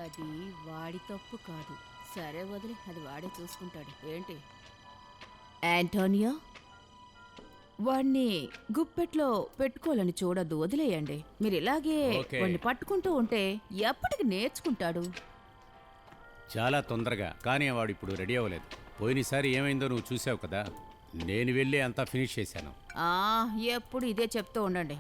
అది వాడి తప్పు కాదు. సరే వదిలి, అది వాడే చూసుకుంటాడు. ఏంటి యాంటోనియో, వాణ్ణి గుప్పెట్లో పెట్టుకోవాలని చూడొద్దు, వదిలేయండి. మీరు ఇలాగే ఓకే. వాణ్ణి పట్టుకుంటూ ఉంటే ఎప్పటికి నేర్చుకుంటాడు. చాలా తొందరగా, కానీ వాడు ఇప్పుడు రెడీ అవ్వలేదు. పోయినసారి ఏమైందో నువ్వు చూసావు కదా, నేను వెళ్ళి అంతా ఫినిష్ చేశాను. ఆ, ఎప్పుడు ఇదే చెప్తూ ఉండండి.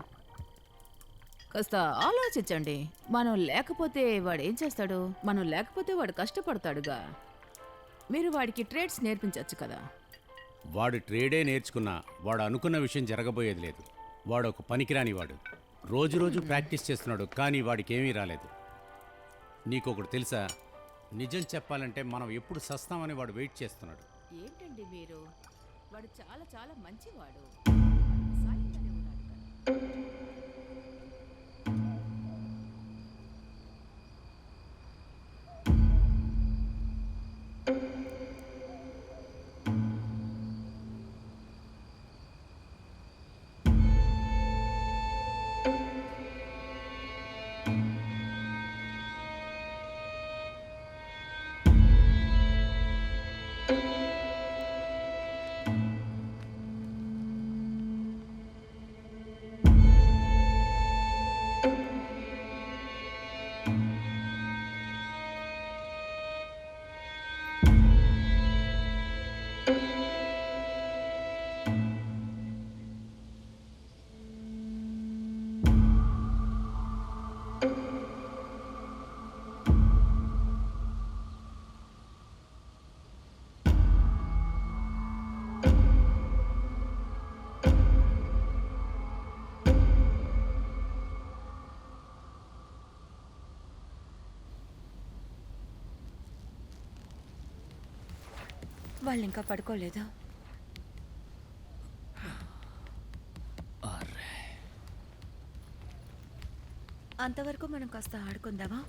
కాస్త ఆలోచించండి. మనం లేకపోతే వాడు ఏం చేస్తాడు? మనం లేకపోతే వాడు కష్టపడతాడుగా. మీరు వాడికి ట్రేడ్స్ నేర్పించవచ్చు కదా. వాడు ట్రేడే నేర్చుకున్నా వాడు అనుకున్న విషయం జరగబోయేది లేదు. వాడు ఒక పనికిరాని వాడు. రోజు రోజు ప్రాక్టీస్ చేస్తున్నాడు, కానీ వాడికి ఏమీ రాలేదు. నీకొకటి తెలుసా, నిజం చెప్పాలంటే మనం ఎప్పుడు సస్తామని వాడు వెయిట్ చేస్తున్నాడు. ఏంటండి మీరు? వాడు చాలా చాలా మంచివాడు. సాయంగానే ఉన్నాడు కదా. వాళ్ళు ఇంకా పడుకోలేదు. అంతవరకు మనం కాస్త ఆడుకుందామా?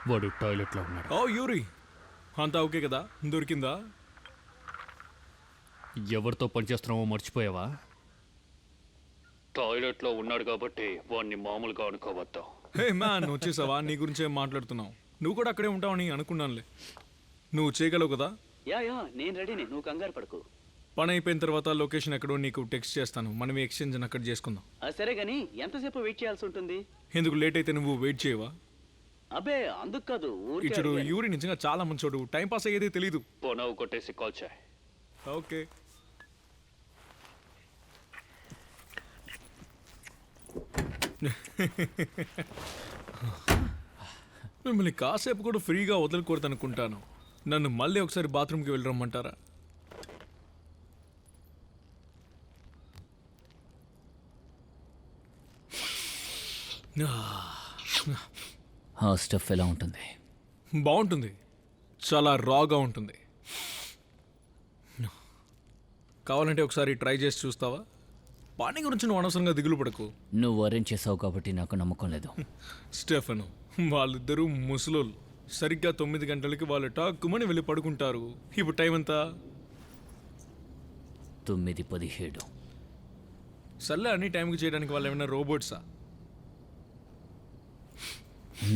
వాడు టాయిలెట్లో ఉన్నాడు. ఓ యూరి, అంతా ఓకే కదా? దొరికిందా? ఎవరితో పనిచేస్తున్నావో మర్చిపోయావా? టాయిలెట్లో ఉన్నాడు కాబట్టి వాడిని మామూలుగా అనుకోవద్దు. హే మ్యాన్, వచ్చేసావా? నీ గురించే మాట్లాడుతున్నావు. నువ్వు కూడా అక్కడే ఉంటావని అనుకున్నానులే. నువ్వు చేయగలవు కదా? యా నేను రెడీనే, నువ్వు కంగారు పడకు. పని అయిపోయిన తర్వాత లొకేషన్ ఎక్కడో నీకు టెక్స్ట్ చేస్తాను. మనం ఎక్స్చేంజ్ అక్కడ చేసుకుందాం. సరే కానీ ఎంతసేపు వెయిట్ చేయాల్సి ఉంటుంది? ఎందుకు లేట్ అయితే నువ్వు వెయిట్ చేయవా? అబ్బే అందుకు కాదు, ఊరికే ఇచ్చుడు అడిగాను. యూరి నిజంగా చాలా మంచోడు. టైం పాస్ అయ్యేదే తెలీదు. పోనవు కొట్టేసి కాల్ చేయి. ఓకే. మిమ్మల్ని కాసేపు కూడా ఫ్రీగా వదలకూడదు అనుకుంటాను. నన్ను మళ్ళీ ఒకసారి బాత్రూమ్కి వెళ్ళరమ్మంటారా? ఆ స్టఫ్ ఎలా ఉంటుంది? బాగుంటుంది, చాలా రాగా ఉంటుంది. కావాలంటే ఒకసారి ట్రై చేసి చూస్తావా? పానీ గురించి నువ్వు అనవసరంగా దిగులు పడకు. నువ్వు అరేంజ్ చేసావు కాబట్టి నాకు నమ్మకం లేదు. స్టెఫెను, వాళ్ళిద్దరూ ముసలోళ్ళు. సరిగ్గా 9 గంటలకి వాళ్ళు టాక్కుమని వెళ్ళి పడుకుంటారు. ఇప్పుడు టైం ఎంత? 9:17. సర్లే, అన్ని టైంకి చేయడానికి వాళ్ళు ఏమైనా రోబోట్సా?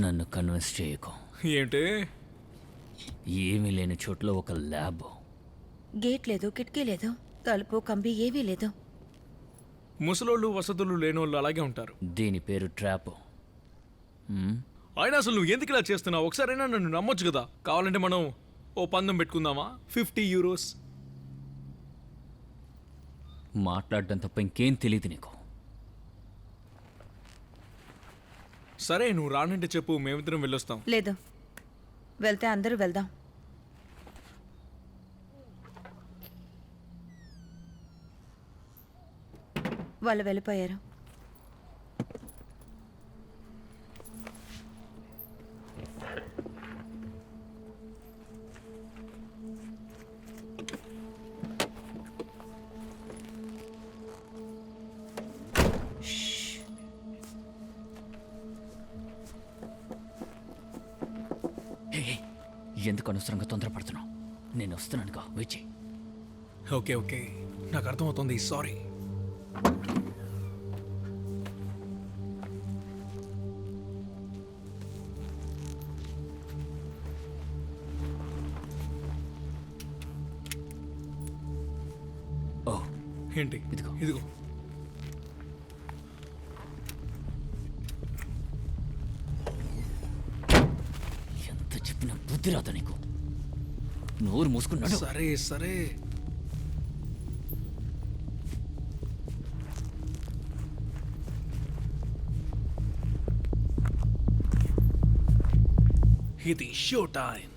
నన్ను కన్విన్స్ చేయకు. ఏంటే? ఏమీ లేని చోట్ల ఒక ల్యాబ్. గేట్ లేదు, కిటికీ లేదు, తలుపు కంబి ఏమీ లేదు. ముసలోళ్ళు వసతులు లేనోళ్ళు అలాగే ఉంటారు. దీని పేరు ట్రాప్. అయినా అసలు నువ్వు ఎందుకు ఇలా చేస్తున్నావు? ఒకసారైనా నన్ను నమ్మొచ్చు కదా. కావాలంటే మనం ఓ పందెం పెట్టుకుందామా? 50 యూరోస్. మాట్లాడడం తప్ప ఇంకేం తెలియదు నీకు. సరే, నువ్వు రానంటే చెప్పు, మేమిద్దరం వెళ్ళొస్తాం. లేదు, వెళ్తే అందరూ వెళ్దాం. వాళ్ళు వెళ్ళిపోయారు. హే, ఎందుకు అనవసరంగా తొందరపడుతున్నావు? నేను వస్తున్నానుగా, వెయిట్ చెయ్యి. ఓకే ఓకే, నాకు అర్థమవుతుంది. సారీ. ఓ, ఏంటి? ఇదిగో. ఇదిగో. ఎంత చెప్పినా బుద్ధి రాదా నీకు? నోరు మూసుకున్నాడు. సరే సరే. ఇది షో టైం.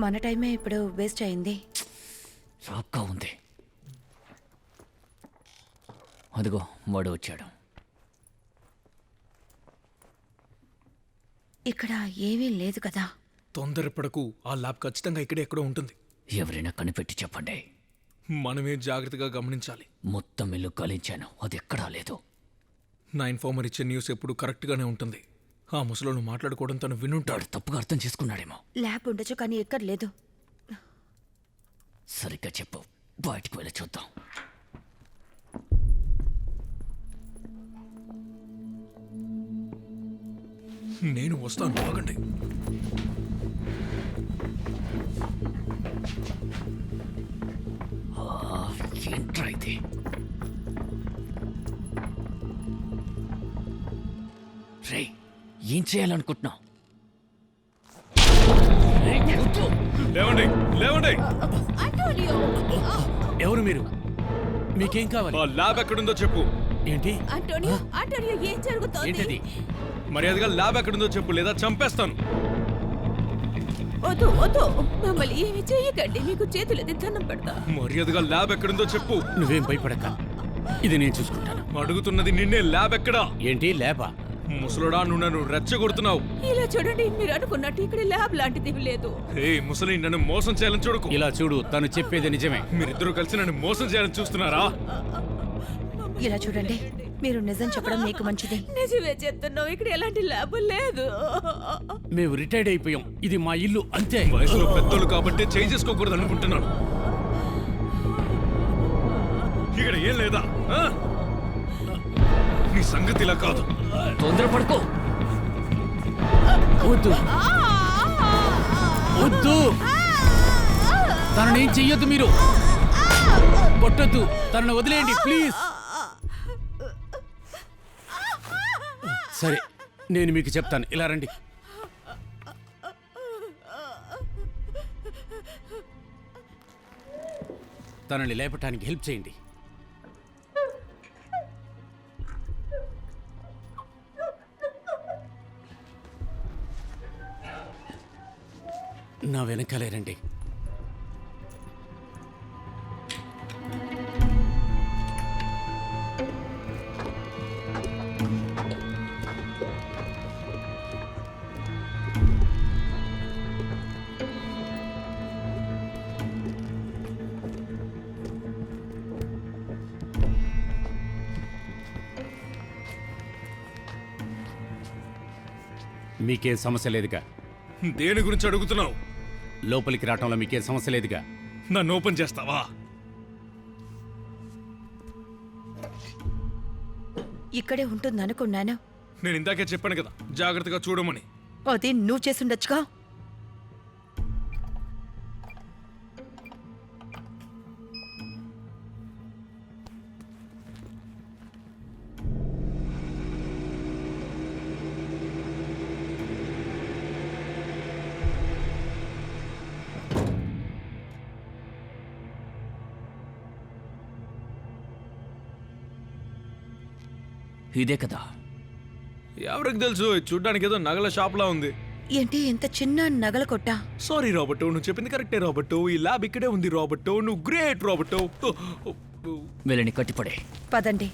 మన టైమే ఇప్పుడు వేస్ట్ అయింది. రాక్గా ఉంది. అదిగో వాడు వచ్చాడు. ఇక్కడ ఏమీ లేదు కదా. తొందరపడకు, ఆ ల్యాబ్ ఖచ్చితంగా ఇక్కడే ఎక్కడో ఉంటుంది. ఎవరైనా కనిపెట్టి చెప్పండి. మనమే జాగ్రత్తగా గమనించాలి. మొత్తం ఇల్లు గాలించాను, అది ఎక్కడా లేదు. నా ఇన్ఫార్మర్ ఇచ్చే న్యూస్ ఎప్పుడు కరెక్ట్గానే ఉంటుంది. ఆ ముసలోళ్ళు మాట్లాడుకోవడం తను వినుంటాడు. వాడు తప్పుగా అర్థం చేసుకున్నాడేమో. ల్యాబ్ ఉండొచ్చు కానీ ఎక్కడ లేదు. సరిగ్గా చెప్పు, బయటికి వెళ్ళి చూద్దాం. నేను వస్తాను, ఆగండి. ఏంట్రా ఇది? రే, ఏం చేయాలనుకుంటున్నావు? లేవండి, లేవండి. అంటోనియో! ఎవరు మీరు? మీకేం కావాలి? ఆ ల్యాబ్ ఎక్కడుందో చెప్పు. ఏంటి? అంటోనియో! అంటోనియో, ఏం జరుగుతోంది? ఏంటది? మర్యాదగా ల్యాబ్ ఎక్కడుందో చెప్పు, లేదా చంపేస్తాను. వద్దు వద్దు, మమ్మల్ని ఏమి చేయకండి, మీకు చేతులెత్తి దండం పెడతా. మర్యాదగా ల్యాబ్ ఎక్కడుందో చెప్పు. నువ్వేం భయపడక, ఇది నేను చూసుకుంటాను. అడుగుతున్నది నిన్నే, ల్యాబ్ ఎక్కడా? ఏంటి ల్యాబా? ముసలోడా, నువ్వు నన్ను రెచ్చగొడుతున్నావు. ఇలా చూడండి, మీరు అనుకున్నట్టు ఇక్కడ ల్యాబ్ లాంటిది లేదు. హే ముసలి, నన్ను మోసం చేయాలని చూడకు. ఇలా చూడు, తను చెప్పేది నిజమే. మీరిద్దరూ కలిసి నన్ను మోసం చేయాలని చూస్తున్నారా? ఇలా చూడండి, మీరు నిజం చెప్పడం మీకు మంచిది. నిజమే చెప్తున్నావు, ఇక్కడ ఎలాంటి ల్యాబ్ లేదు. మేము రిటైర్డ్ అయిపోయాం, ఇది మా ఇల్లు అంతే. వయసులో పెద్దోళ్ళు కాబట్టి చేంజ్ చేసుకోకూడదు అనుకుంటున్నాను. ఇక్కడ ఏం లేదా? ఆ? నీ సంగతి ఇలా కాదు. తొందరపడుకో. వద్దు వద్దు, తనని ఏం చెయ్యొద్దు, మీరు కొట్టొద్దు, తనను వదిలేయండి ప్లీజ్. సరే, నేను మీకు చెప్తాను, ఇలా రండి. తనని లేపటానికి హెల్ప్ చేయండి. నా వెనకాలే రండి. మీకేం సమస్య లేదుగా? దేని గురించి అడుగుతున్నావు? లోపలికి రావటంలో మీకేం సమస్య లేదుగా? నన్ను ఓపెన్ చేస్తావా? ఇక్కడే ఉంటుందనుకున్నాను. నేను ఇందాకే చెప్పాను కదా, జాగ్రత్తగా చూడమని. అది నువ్వు చేసుండొచ్చుగా. ఇదే కదా? ఎవరికి తెలుసు, చూడ్డానికి ఏదో నగల షాప్లా ఉంది. ఏంటి ఇంత చిన్న నగల కొట్ట? సారీ రాబర్టో, నువ్వు చెప్పింది కరెక్టే రాబర్టో. ఈ ల్యాబ్ ఇక్కడే ఉంది రాబర్టో. నువ్వు గ్రేట్ రాబర్టో. వీళ్ళని కట్టిపడే. పదండి.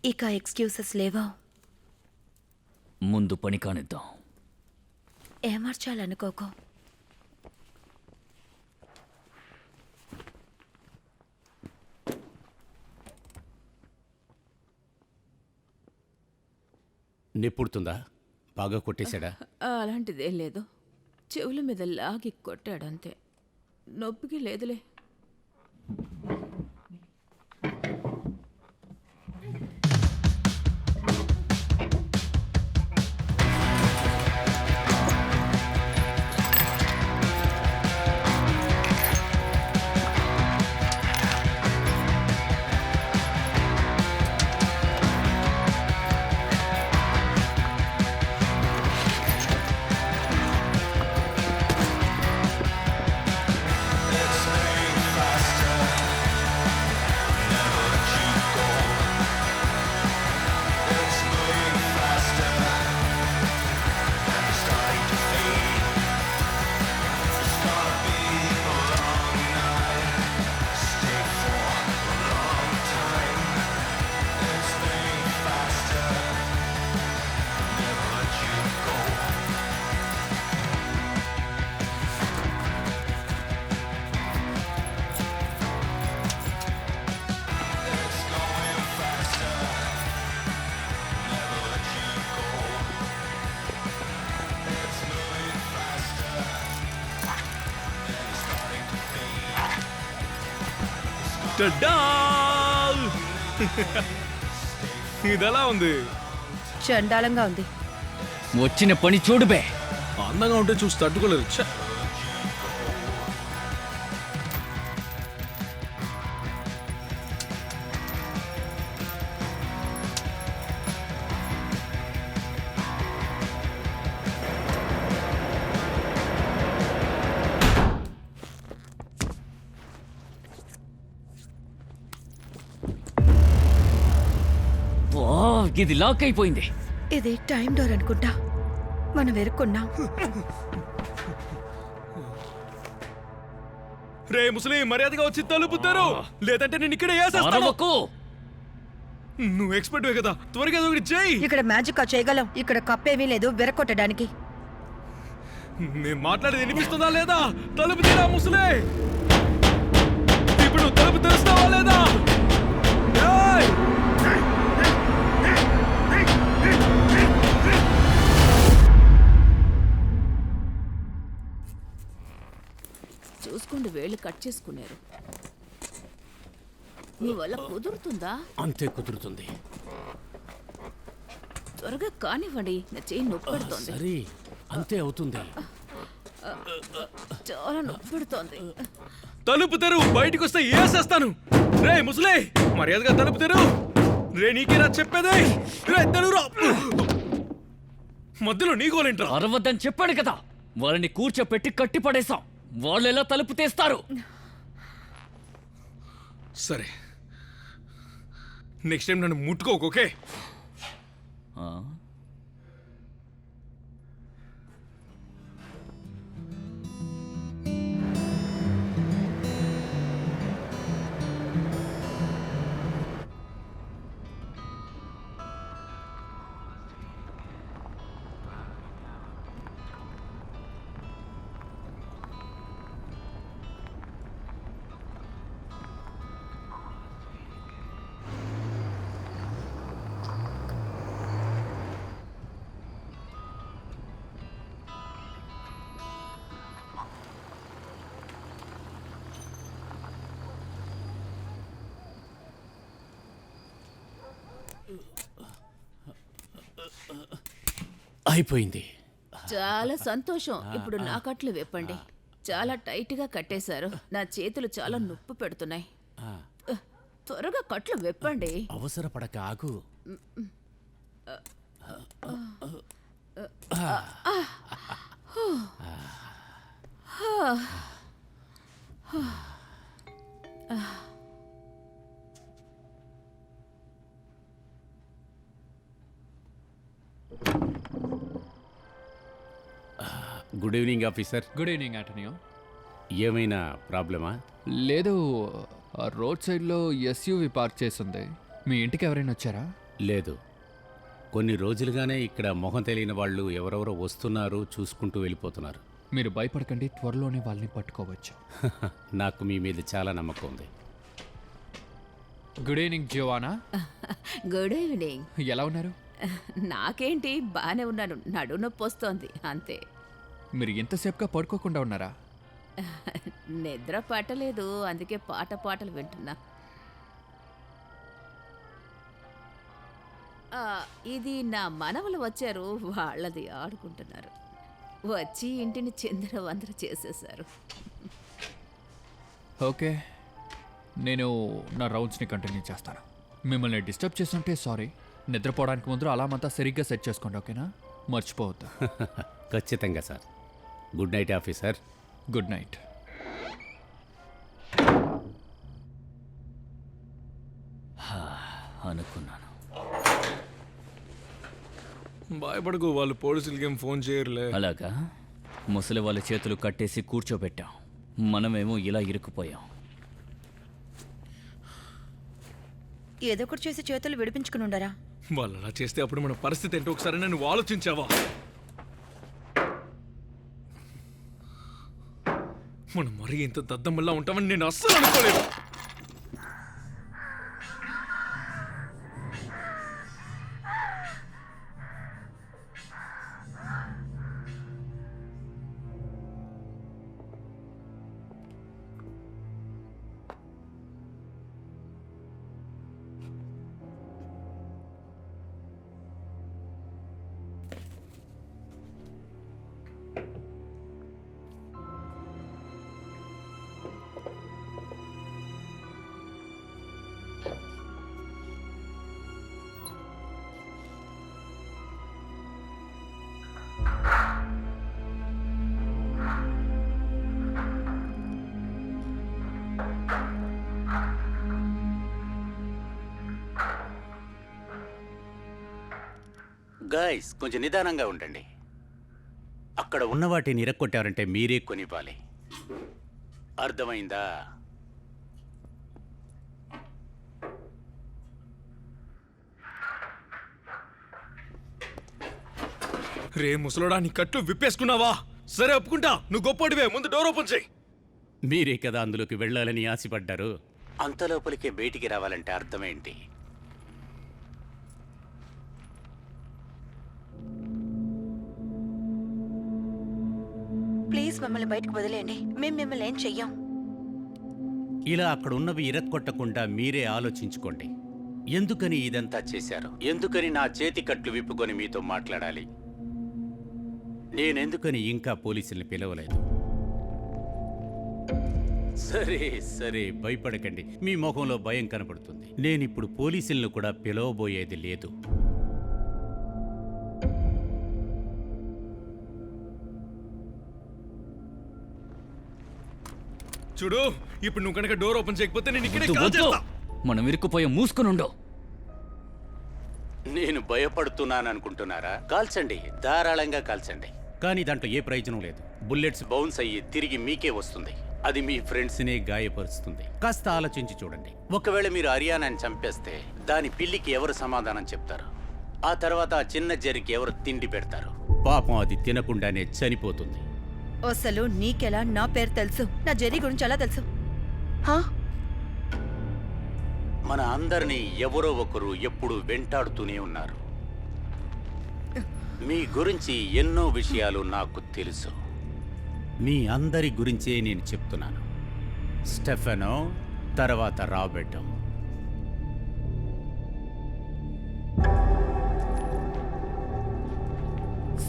ఇక ఎక్స్క్యూజెస్ లేవా? ముందు పని కానిద్దాం. ఏమార్చాలనుకోకో. నిప్పుడుతుందా? బాగా కొట్టేశాడా? అలాంటిదేం లేదు, చెవుల మీద లాగి కొట్టాడంతే, నొప్పికి లేదులే. టడా! ఇదెలా ఉంది? చండాలంగా ఉంది. వచ్చిన పని చూడుబే. అందంగా ఉంటే చూసి తట్టుకోలేదు. ఛ! ఓ, ఇది లాక్ అయిపోయింది. ఇది టైం డోర్ అనుకుంటా. మనం వెరుక్కున్నాం. రే ముసలి, మర్యాదగా వచ్చి తలుపుతారు, లేదంటే నేను ఇక్కడే వేసేస్తాను. అరవకు. నువ్వు ఎక్స్పర్ట్ కదా, త్వరగా ఏదో ఒకటి చెయ్యి. ఇక్కడ మ్యాజిక్ చేయగలం. ఇక్కడ కప్పేమీ లేదు వెరకొట్టడానికి. నేను మాట్లాడేది వినిపిస్తుందా లేదా? తలుపు తీరా ముసలే. ఇప్పుడు నువ్వు తలుపు తెరుస్తావా లేదా? ఏయ్! చూసుకోండి, వేళ్ళు కట్ చేసుకున్నారు. మీ వల్ల కుదురుతుందా? అంతే కుదురుతుంది. త్వరగా కానివ్వండి, నా చేయి నొప్పి పెడుతోంది. సరే, అంతే అవుతుంది. చాలా నొప్పి పెడుతోంది. తలుపు తెరు, బయటికి వస్తే వేసేస్తాను. రే ముసలే, మర్యాదగా తలుపు తెరు. రే నీకేనా చెప్పేదే? రే తెరురా. మధ్యలో నీ గోలేంట్రా? అరవద్దని చెప్పాడు కదా. వాళ్ళని కూర్చోపెట్టి కట్టి పడేశాం. వాళ్ళు ఎలా తలుపు తీస్తారు? సరే, నెక్స్ట్ టైం నన్ను ముట్టుకోకు, ఓకే? ఆ? అయిపోయింది. చాలా సంతోషం. ఇప్పుడు నా కట్లు విప్పండి. చాలా టైట్ గా కట్టేశారు. నా చేతులు చాలా నొప్పి పెడుతున్నాయి. త్వరగా కట్లు విప్పండి. అవసరపడక ఆగు. Good evening officer. Good evening Antonio. ఏమైనా ప్రాబ్లమా? లేదు, ఆ రోడ్ సైడ్లో ఎస్యూవి పార్క్ చేసింది. మీ ఇంటికి ఎవరైనా వచ్చారా? లేదు, కొన్ని రోజులుగానే ఇక్కడ మొహం తెలియని వాళ్ళు ఎవరెవరో వస్తున్నారు, చూసుకుంటూ వెళ్ళిపోతున్నారు. మీరు భయపడకండి, త్వరలోనే వాళ్ళని పట్టుకోవచ్చు. నాకు మీ మీద చాలా నమ్మకం ఉంది. Good evening Joanna. Good evening. ఎలా ఉన్నారు? నాకేంటి, బానే ఉన్నాను. నడు నొప్పి వస్తోంది అంతే. మీరు ఎంతసేపుగా పడుకోకుండా ఉన్నారా? నిద్ర పట్టలేదు, అందుకే పాటలు వింటున్నా. ఇది నా మనవలు వచ్చారు, వాళ్ళది ఆడుకుంటున్నారు. వచ్చి ఇంటిని చిందరవందర చేసేశారు. ఓకే, నేను నా రౌండ్స్ని కంటిన్యూ చేస్తాను. మిమ్మల్ని డిస్టర్బ్ చేస్తుంటే సారీ. నిద్రపోవడానికి ముందు అలారం అంతా సరిగ్గా సెట్ చేసుకోండి, ఓకేనా? మర్చిపోవద్దు. ఖచ్చితంగా sir. Good night officer. Good night. అనుకున్నాను. భయపడకు, వాళ్ళు పోలీసులకి ఏం ఫోన్ చేయరులే. అలాగా? ముసలి వాళ్ళ చేతులు కట్టేసి కూర్చోబెట్టాం, మనమేమో ఇలా ఇరుక్కుపోయాం. ఏదో ఒకటి చేసి చేతులు విడిపించుకుని ఉండరా? వాళ్ళు అలా చేస్తే అప్పుడు మన పరిస్థితి ఏంటో ఒకసారి నువ్వు ఆలోచించావా? మనం మరీ ఇంత దద్దమ్మల్లా ఉంటామని నేను అస్సలు అనుకోలేదు. గాయస్ కొంచెం నిదానంగా ఉండండి. అక్కడ ఉన్న వాటిని ఇరక్కొట్టారంటే మీరే కొనివ్వాలి. అర్థమైందా? రే ముసలోడా, నీ కట్లు విప్పేసుకున్నావా? సరే ఒప్పుకుంటా, నువ్వు గొప్పడివే. ముందు డోర్ ఓపెన్ చేయి. మీరే కదా అందులోకి వెళ్ళాలని ఆశపడ్డారు. అంత లోపలికే బయటికి రావాలంటే అర్థమేంటి? ప్లీజ్ మమ్మల్ని బయటకు వదిలేయండి. మేము మిమ్మల్ని ఏం చెయ్యం. ఇలా అక్కడ ఉన్నవి ఇరక్కొట్టకుండా మీరే ఆలోచించుకోండి. ఎందుకని ఇదంతా చేశారు? ఎందుకని నా చేతి కట్లు విప్పుకొని మీతో మాట్లాడాలి? నేనెందుకని ఇంకా పోలీసుల్ని పిలవలేదు? సరే సరే, భయపడకండి. మీ ముఖంలో భయం కనపడుతుంది. నేనిప్పుడు పోలీసులను కూడా పిలవబోయేది లేదు. చూడు, ఇప్పుడు నువ్వు కనుక డోర్ ఓపెన్ చేయకపోతే నేను ఇక్కడే వద్దు, కాల్ వద్దు. చేస్తా. మనం ఇరుక్కుపోయే మూసుకునుండో. నేను భయపడుతున్నాననుకుంటున్నారా? కాల్చండి, ధారాళంగా కాల్చండి. కానీ దాంట్లో ఏ ప్రయోజనం లేదు. బుల్లెట్స్ బౌన్స్ అయ్యి తిరిగి మీకే వస్తుంది. అది మీ ఫ్రెండ్స్నే గాయపరుస్తుంది. కాస్త ఆలోచించి చూడండి. ఒకవేళ మీరు హర్యానాని చంపేస్తే దాని పిల్లికి ఎవరు సమాధానం చెప్తారు? ఆ తర్వాత ఆ చిన్న జరిగి ఎవరు తిండి పెడతారు? పాపం అది తినకుండానే చనిపోతుంది. అసలు నీకెలా నా పేరు తెలుసు? నా జెర్రీ గురించి ఎలా తెలుసు? హా? మన అందరినీ ఎవరో ఒకరు ఎప్పుడు వెంటాడుతూనే ఉన్నారు. మీ గురించి ఎన్నో విషయాలు నాకు తెలుసు. మీ అందరి గురించే నేను చెప్తున్నాను. స్టెఫెనో, తర్వాత రాబర్టో.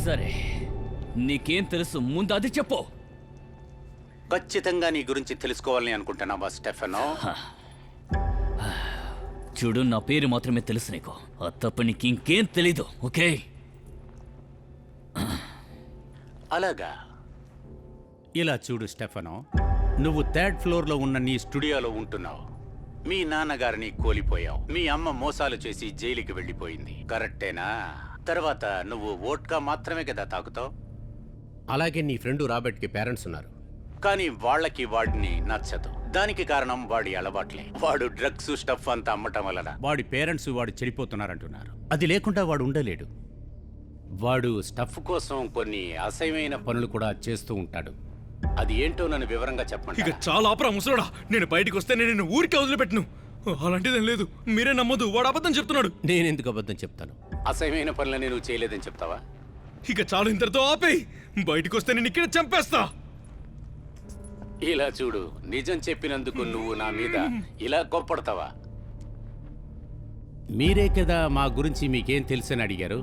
సరే, నీకేం తెలుసు? ముందు అది చెప్పు. ఖచ్చితంగా నీ గురించి తెలుసుకోవాలని అనుకుంటున్నావా స్టెఫెనో? చూడు, నా పేరు మాత్రమే తెలుసు నీకు. ఆ తప్ప నీకు ఇంకేం తెలీదు, ఓకే? అలాగా. ఇలా చూడు స్టెఫెనో, నువ్వు థర్డ్ ఫ్లోర్లో ఉన్న నీ స్టూడియోలో ఉంటున్నావు. మీ నాన్నగారిని కోల్పోయావు. మీ అమ్మ మోసాలు చేసి జైలుకి వెళ్ళిపోయింది, కరెక్టేనా? తర్వాత నువ్వు వోడ్కా మాత్రమే కదా తాగుతావు. అలాగే నీ ఫ్రెండు రాబర్ట్కి పేరెంట్స్ ఉన్నారు. కానీ వాళ్ళకి వాడిని నచ్చదు. దానికి కారణం వాడి అలవాట్లే. వాడు డ్రగ్స్ స్టఫ్ అంతా అమ్మటం వలన వాడి పేరెంట్స్ వాడు చెడిపోతున్నారంటున్నారు. అది లేకుండా వాడు ఉండలేడు. వాడు స్టఫ్ కోసం కొన్ని అసహ్యమైన పనులు కూడా చేస్తూ ఉంటాడు. అది ఏంటో నన్ను వివరంగా ఇక చెప్పండి. చాలా ఆపరా ముసలోడా. నేను బయటికి వస్తే నేను ఊరికే వదిలిపెట్టను. అలాంటిదేం లేదు. మీరే నమ్మదు, వాడు అబద్ధం చెప్తున్నాడు. నేనెందుకు అబద్ధం చెప్తాను? అసహ్యమైన పనులని నువ్వు చేయలేదని చెప్తావా? ఇక చాలు, ఇంతటితో ఆపేయ్. బయటికి వస్తే నేను ఇక్కడ చంపేస్తా. ఇలా చూడు, నిజం చెప్పినందుకు నువ్వు నా మీద ఇలా కోప్పడతావా? మీరే కదా మా గురించి మీకేం తెలుసని అడిగారు.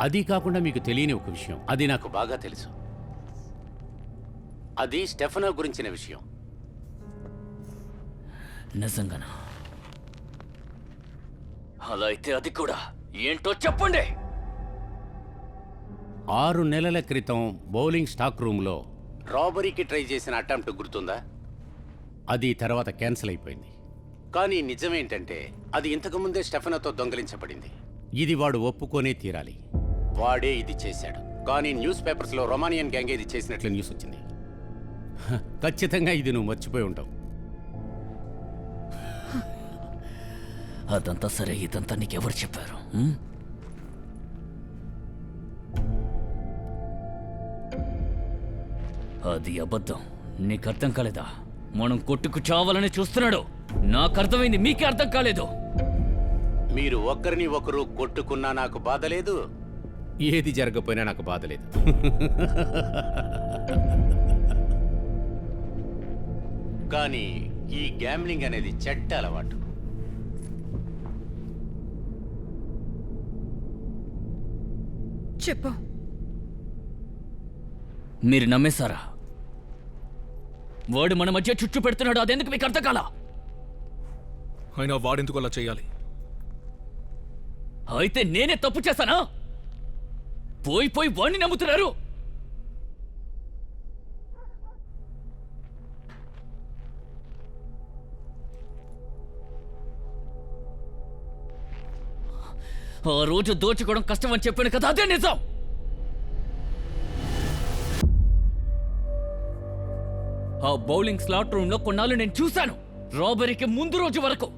అది కాకుండా మీకు తెలియని ఒక విషయం, అది నాకు బాగా తెలుసు. అది స్టెఫనో గురించిన విషయం. నిజంగానా? అలా అయితే అది కూడా ఏంటో చెప్పండి. 6 నెలల క్రితం బౌలింగ్ స్టాక్ రూమ్లో రాబరీకి ట్రై చేసిన అటెంప్ట్ గుర్తుందా? అది తర్వాత క్యాన్సిల్ అయిపోయింది. కానీ నిజమేంటంటే అది ఇంతకుముందే స్టెఫనోతో దొంగిలించబడింది. ఇది వాడు ఒప్పుకొనే తీరాలి. వాడే ఇది చేశాడు. కానీ న్యూస్ పేపర్స్లో రొమానియన్ గ్యాంగ్ ఇది చేసినట్లు న్యూస్ వచ్చింది. ఖచ్చితంగా ఇది నువ్వు మర్చిపోయి ఉంటావు. అదంతా సరే, ఇదంతా నీకెవరు చెప్పారు? ఉం? అది అబద్ధం. నీకు అర్థం కాలేదా? మనం కొట్టుకు చావాలని చూస్తున్నాడు. నాకు అర్థమైంది, మీకే అర్థం కాలేదు. మీరు ఒకరిని ఒకరు కొట్టుకున్నా నాకు బాధ లేదు, ఏది జరగకపోయినా నాకు బాధ లేదు. కానీ ఈ గ్యామ్లింగ్ అనేది చెడ్డ అలవాటు. చెప్పు. మీరు నమ్మేశారా? వాడు మన మధ్య చుట్టూ పెడుతున్నాడు, అదెందుకు మీకు అర్థం కాలా? అయినా వాడెందుకు అలా చేయాలి? అయితే నేనే తప్పు చేశానా? పోయి పోయి వాడిని నమ్ముతున్నారు. ఆ రోజు దోచుకోవడం కష్టం అని చెప్పాను కదా, అదే నిజం. ఆ బౌలింగ్ స్లాట్ రూమ్ లో కొన్నాళ్ళు నేను చూశాను, రాబరీకి ముందు రోజు వరకు.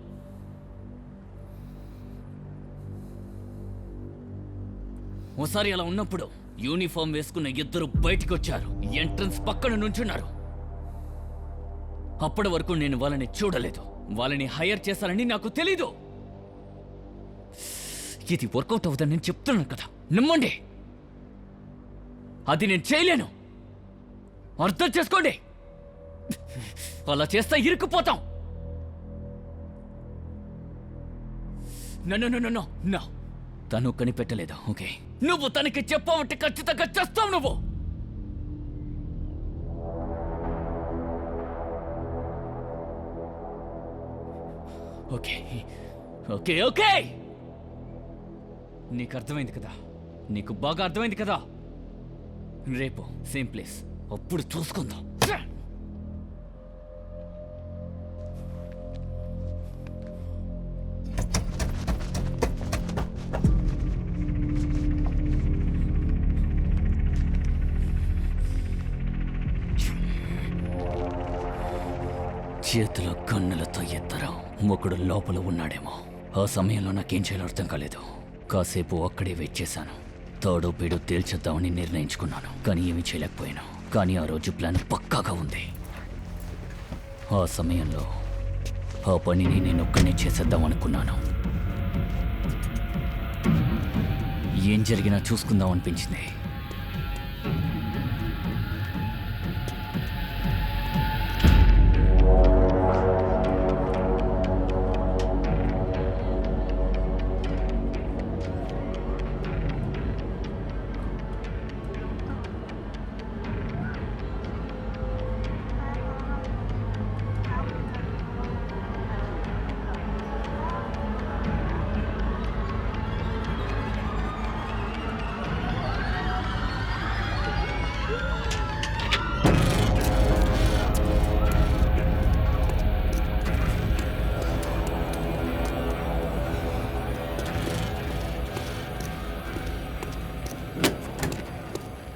ఓసారి అలా ఉన్నప్పుడు యూనిఫామ్ వేసుకున్న ఇద్దరు బయటికి వచ్చారు, ఎంట్రన్స్ పక్కన నుంచున్నారు. అప్పటి వరకు నేను వాళ్ళని చూడలేదు, వాళ్ళని హైర్ చేశారని నాకు తెలీదు. ఇది వర్కౌట్ అవుతుందని నేను చెప్తున్నాను కదా, నమ్మండి. అది నేను చేయలేను, అర్థం చేసుకోండి. అలా చేస్తే ఇరుక్కుపోతాం. నో, తను కనిపెట్టలేదు. ఓకే, నువ్వు తనకి చెప్పావంటే ఖచ్చితంగా చేస్తావు నువ్వు. ఓకే ఓకే ఓకే, నీకు అర్థమైంది కదా, నీకు బాగా అర్థమైంది కదా. రేపు సేమ్ ప్లేస్, అప్పుడు చూసుకుందాం. చేతిలో కన్నులతో ఎత్తరం, ఒకడు లోపల ఉన్నాడేమో. ఆ సమయంలో నాకేం చేయాలో అర్థం కాలేదు. కాసేపు అక్కడే వెయిట్ చేశాను. తాడో పేడో తేల్చేద్దామని నిర్ణయించుకున్నాను, కానీ ఏమీ చేయలేకపోయాను. కానీ ఆ రోజు ప్లాన్ పక్కాగా ఉంది. ఆ సమయంలో ఆ పనిని నేను ఒక్కనే చేసేద్దాం అనుకున్నాను. ఏం జరిగినా చూసుకుందాం అనిపించింది.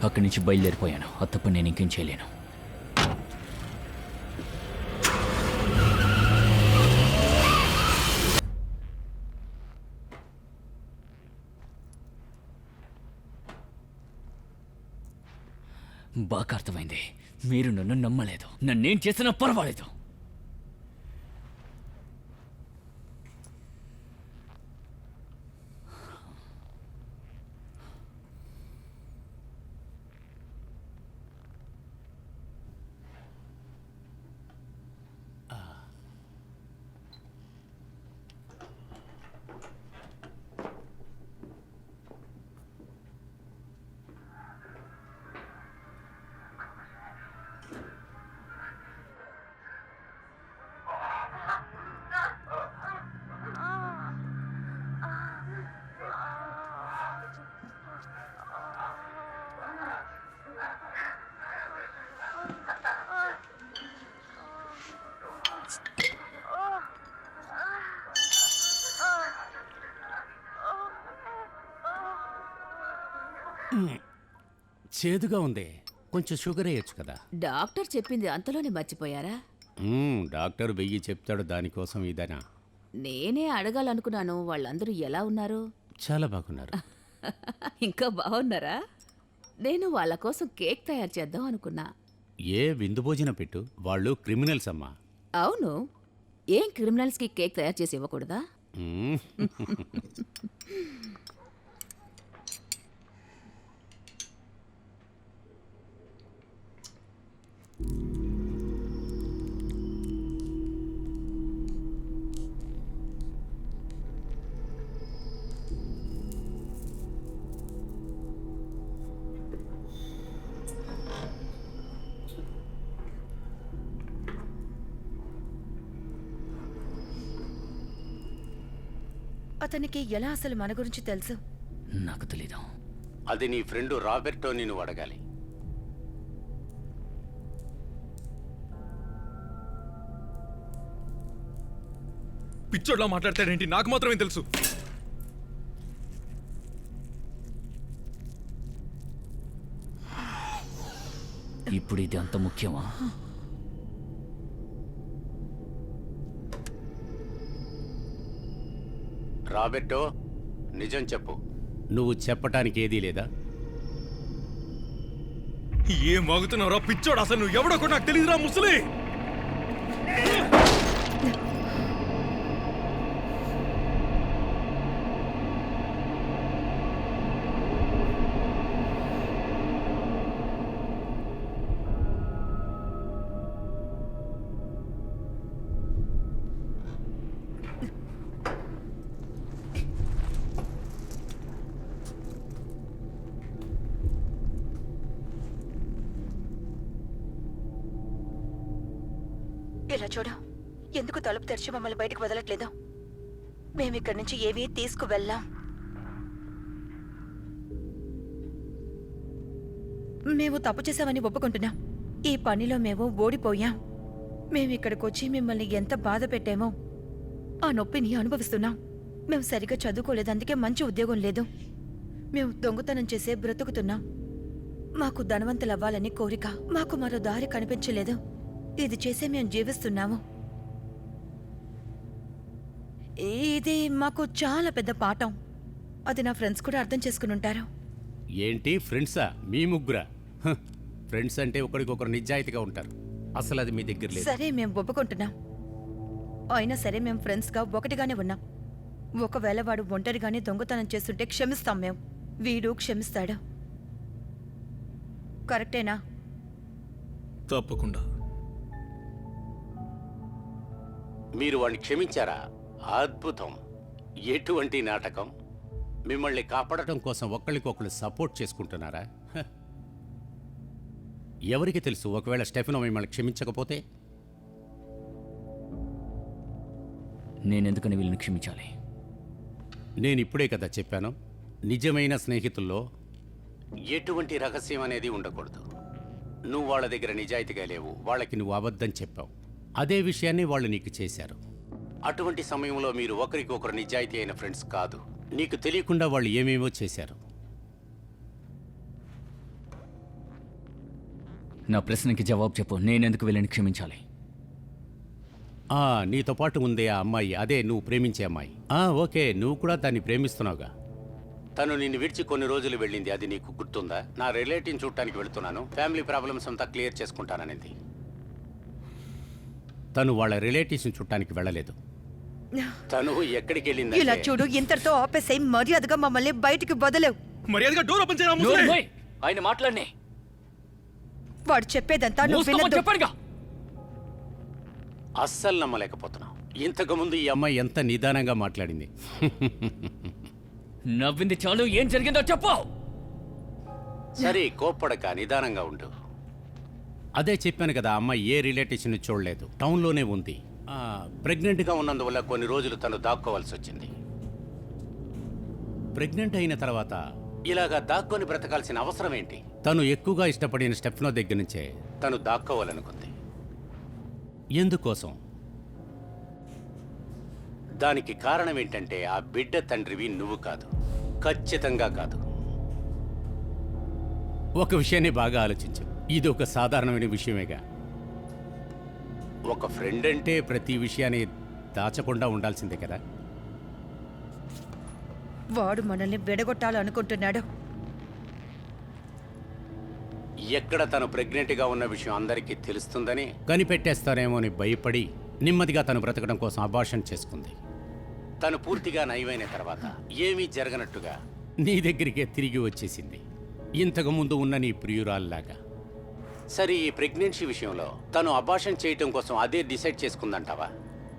అక్కడి నుంచి బయలుదేరిపోయాను. ఆ తప్ప నేను ఇంకేం చేయలేను. బాగా అర్థమైంది, మీరు నన్ను నమ్మలేదు. నన్నేం చేసినా పర్వాలేదు. చేదుగా ఉంది, కొంచెం షుగర్ వేయచ్చు కదా. డాక్టర్ చెప్పింది అంతలోనే మర్చిపోయారా? డాక్టర్ వెయ్యి చెప్తాడు దానికోసం ఇదనా. నేనే అడగాలనుకున్నాను, వాళ్ళందరూ ఎలా ఉన్నారు? చాలా బాగున్నారు. ఇంకా బాగున్నారా? నేను వాళ్ళ కోసం కేక్ తయారు చేద్దాం అనుకున్నా. ఏ విందు భోజనం పెట్టు, వాళ్ళు క్రిమినల్స్ అమ్మా. అవును, ఏం క్రిమినల్స్కి కేక్ తయారు చేసి ఇవ్వకూడదా? మ్మ్. అతనికి ఎలా అసలు మన గురించి తెలుసు? నాకు తెలీదు. అది నీ ఫ్రెండ్ రాబెర్టోని నువ్వు అడగాలి. పిచ్చోడ్లా మాట్లాడతాడేంటి? నాకు మాత్రమే తెలుసు. ఇప్పుడు ఇది అంత ముఖ్యమా? రాబెట్టో, నిజం చెప్పు. నువ్వు చెప్పటానికి ఏదీ లేదా? ఏం వాగుతున్నావురా పిచ్చోడు? అసలు నువ్వు ఎవడో కూడా నాకు తెలియదురా ముసలి. ఇలా చూడు, ఎందుకు తలుపు తెరిచి మమ్మల్ని బయటకు వదలట్లేదు? మేము ఇక్కడి నుంచి ఏమీ తీసుకువెళ్ళాం. మేము తప్పు చేసామని ఒప్పుకుంటున్నాం. ఈ పనిలో మేము ఓడిపోయాం. మేము ఇక్కడికి వచ్చి మిమ్మల్ని ఎంత బాధ పెట్టామో ఆ నొప్పిని అనుభవిస్తున్నాం. మేము సరిగ్గా చదువుకోలేదు, అందుకే మంచి ఉద్యోగం లేదు. మేము దొంగతనం చేసే బ్రతుకుతున్నాం. మాకు ధనవంతులవ్వాలని కోరిక, మాకు మరో దారి కనిపించలేదు. ఇది చేసే మేము జీవిస్తున్నాము. ఇది మాకు చాలా పెద్ద పాఠం. అది నా ఫ్రెండ్స్ కూడా అర్థం చేసుకుని ఉంటారు. ఏంటి ఫ్రెండ్సా? మీ ముగ్గురా? హ, ఫ్రెండ్స్ అంటే ఒకరికొకరు నిజాయితీగా ఉంటారు. అసలు అది మీ దగ్గర లేదు. సరే, మేము ఒప్పుకుంటున్నాం. అయినా సరే, మేము ఫ్రెండ్స్గా ఒకటిగానే ఉన్నాం. ఒకవేళ వాడు ఒంటరిగానే దొంగతనం చేస్తుంటే క్షమిస్తాం మేము. వీడు క్షమిస్తాడు. కరెక్టేనా? తప్పకుండా. మీరు వాడిని క్షమించారా? అద్భుతం. ఎటువంటి నాటకం! మిమ్మల్ని కాపాడటం కోసం ఒకళ్ళకొకళ్ళు సపోర్ట్ చేసుకుంటున్నారా? హ. ఎవరికి తెలుసు, ఒకవేళ స్టెఫెనో మిమ్మల్ని క్షమించకపోతే? నేనెందుకని వీళ్ళని క్షమించాలి? నేను ఇప్పుడే కదా చెప్పాను, నిజమైన స్నేహితుల్లో ఎటువంటి రహస్యం అనేది ఉండకూడదు. నువ్వు వాళ్ళ దగ్గర నిజాయితీగా లేవు, వాళ్ళకి నువ్వు అబద్ధం చెప్పావు. అదే విషయాన్ని వాళ్ళు నీకు చేశారు. అటువంటి సమయంలో మీరు ఒకరికొకరు నిజాయితీ అయిన ఫ్రెండ్స్ కాదు. నీకు తెలియకుండా వాళ్ళు ఏమేమో చేశారు. నా ప్రశ్నకి జవాబు చెప్పు. నేనెందుకు వీళ్ళని క్షమించాలి? నీతో పాటు ఉందే ఆ అమ్మాయి, అదే నువ్వు ప్రేమించే అమ్మాయి. ఓకే, నువ్వు కూడా దాన్ని ప్రేమిస్తున్నావుగా. తను నిన్ను విడిచి కొన్ని రోజులు వెళ్ళింది, అది నీకు గుర్తుందా? నా రిలేటివ్ చూడటానికి వెళుతున్నాను, ఫ్యామిలీ ప్రాబ్లమ్స్ అంతా క్లియర్ చేసుకుంటాననేది. తను వాళ్ళ రిలేటివ్స్ని చుట్టానికి వెళ్ళలేదు. తను ఎక్కడికి ఇలా వెళ్ళింది? చూడు, ఇంతటితో ఆపేసే, మర్యాదగా మమ్మల్ని బయటికి వదలేవు. మర్యాదగా డోర్ ఓపెన్ చేయరా ముసలి. నోయ్! ఆయన మాట్లాడినే వాడు చెప్పేదంతా నువ్వు వినొద్దు. చెప్పాడుగా. అస్సలు నమ్మలేకపోతున్నావు. ఇంతకుముందు ఈ అమ్మాయి ఎంత నిదానంగా మాట్లాడింది. నవ్వింది చాలు. ఏం జరిగిందో చెప్పు. సరే, కోప్పడక, నిదానంగా ఉండు. అదే చెప్పాను కదా, ఆ అమ్మాయి ఏ రిలేటివ్స్ని చూడలేదు, టౌన్లోనే ఉంది. ప్రెగ్నెంట్గా ఉన్నందువల్ల కొన్ని రోజులు తను దాక్కోవాల్సి వచ్చింది. ప్రెగ్నెంట్ అయిన తర్వాత ఇలాగా దాక్కొని బ్రతకాల్సిన అవసరం ఏంటి? తను ఎక్కువగా ఇష్టపడిన స్టెఫెనో దగ్గర నుంచే తను దాక్కోవాలనుకుంది. ఎందుకోసం? దానికి కారణం ఏంటంటే ఆ బిడ్డ తండ్రివి నువ్వు కాదు. ఖచ్చితంగా కాదు. ఒక విషయాన్ని బాగా ఆలోచించు, ఇది ఒక సాధారణమైన విషయమేగా. ఒక ఫ్రెండ్ అంటే ప్రతి విషయాన్ని దాచకుండా ఉండాల్సిందే కదా. వాడు మనల్ని విడగొట్టాలనుకుంటున్నాడు. ఎక్కడ తను ప్రెగ్నెంట్గా ఉన్న విషయం అందరికీ తెలుస్తుందని కనిపెట్టేస్తారేమో అని భయపడి నెమ్మదిగా తను బ్రతకడం కోసం అబార్షన్ చేసుకుంది. తను పూర్తిగా నయమైన తర్వాత ఏమీ జరగనట్టుగా నీ దగ్గరికే తిరిగి వచ్చేసింది, ఇంతకుముందు ఉన్న నీ ప్రియురాల్లాగా. సరే, ఈ ప్రెగ్నెన్సీ విషయంలో తను అబార్షన్ చేయటం కోసం అదే డిసైడ్ చేసుకుందంటావా?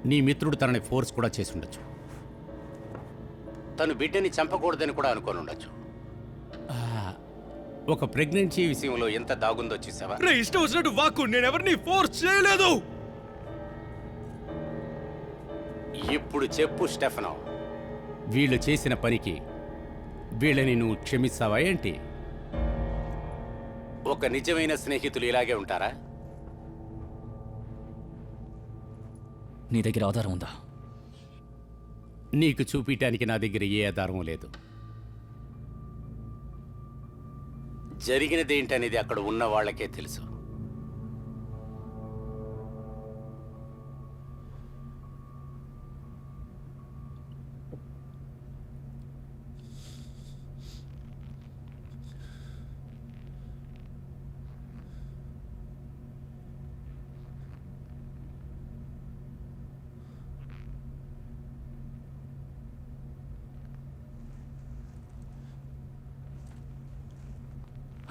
నీ మిత్రుడు తనని ఫోర్స్ కూడా చేసి ఉండొచ్చు. తను బిడ్డని చంపకూడదని కూడా అనుకొని ఉండొచ్చు. ఒక ప్రెగ్నెన్సీ విషయంలో ఎంత దాగుందో చూసావా? రే, ఇష్టం వచ్చినట్టు వాక్కు. నేను ఎవరిని ఫోర్స్ చేయలేదు. ఇప్పుడు చెప్పు స్టెఫెనో, వీళ్ళు చేసిన పనికి వీళ్ళని నువ్వు క్షమిస్తావా ఏంటి? ఒక నిజమైన స్నేహితులు ఇలాగే ఉంటారా? నీ దగ్గర ఆధారం ఉందా? నీకు చూపించడానికి నా దగ్గర ఏ ఆధారం లేదు. జరిగినదేంటనేది అక్కడ ఉన్న వాళ్ళకే తెలుసు.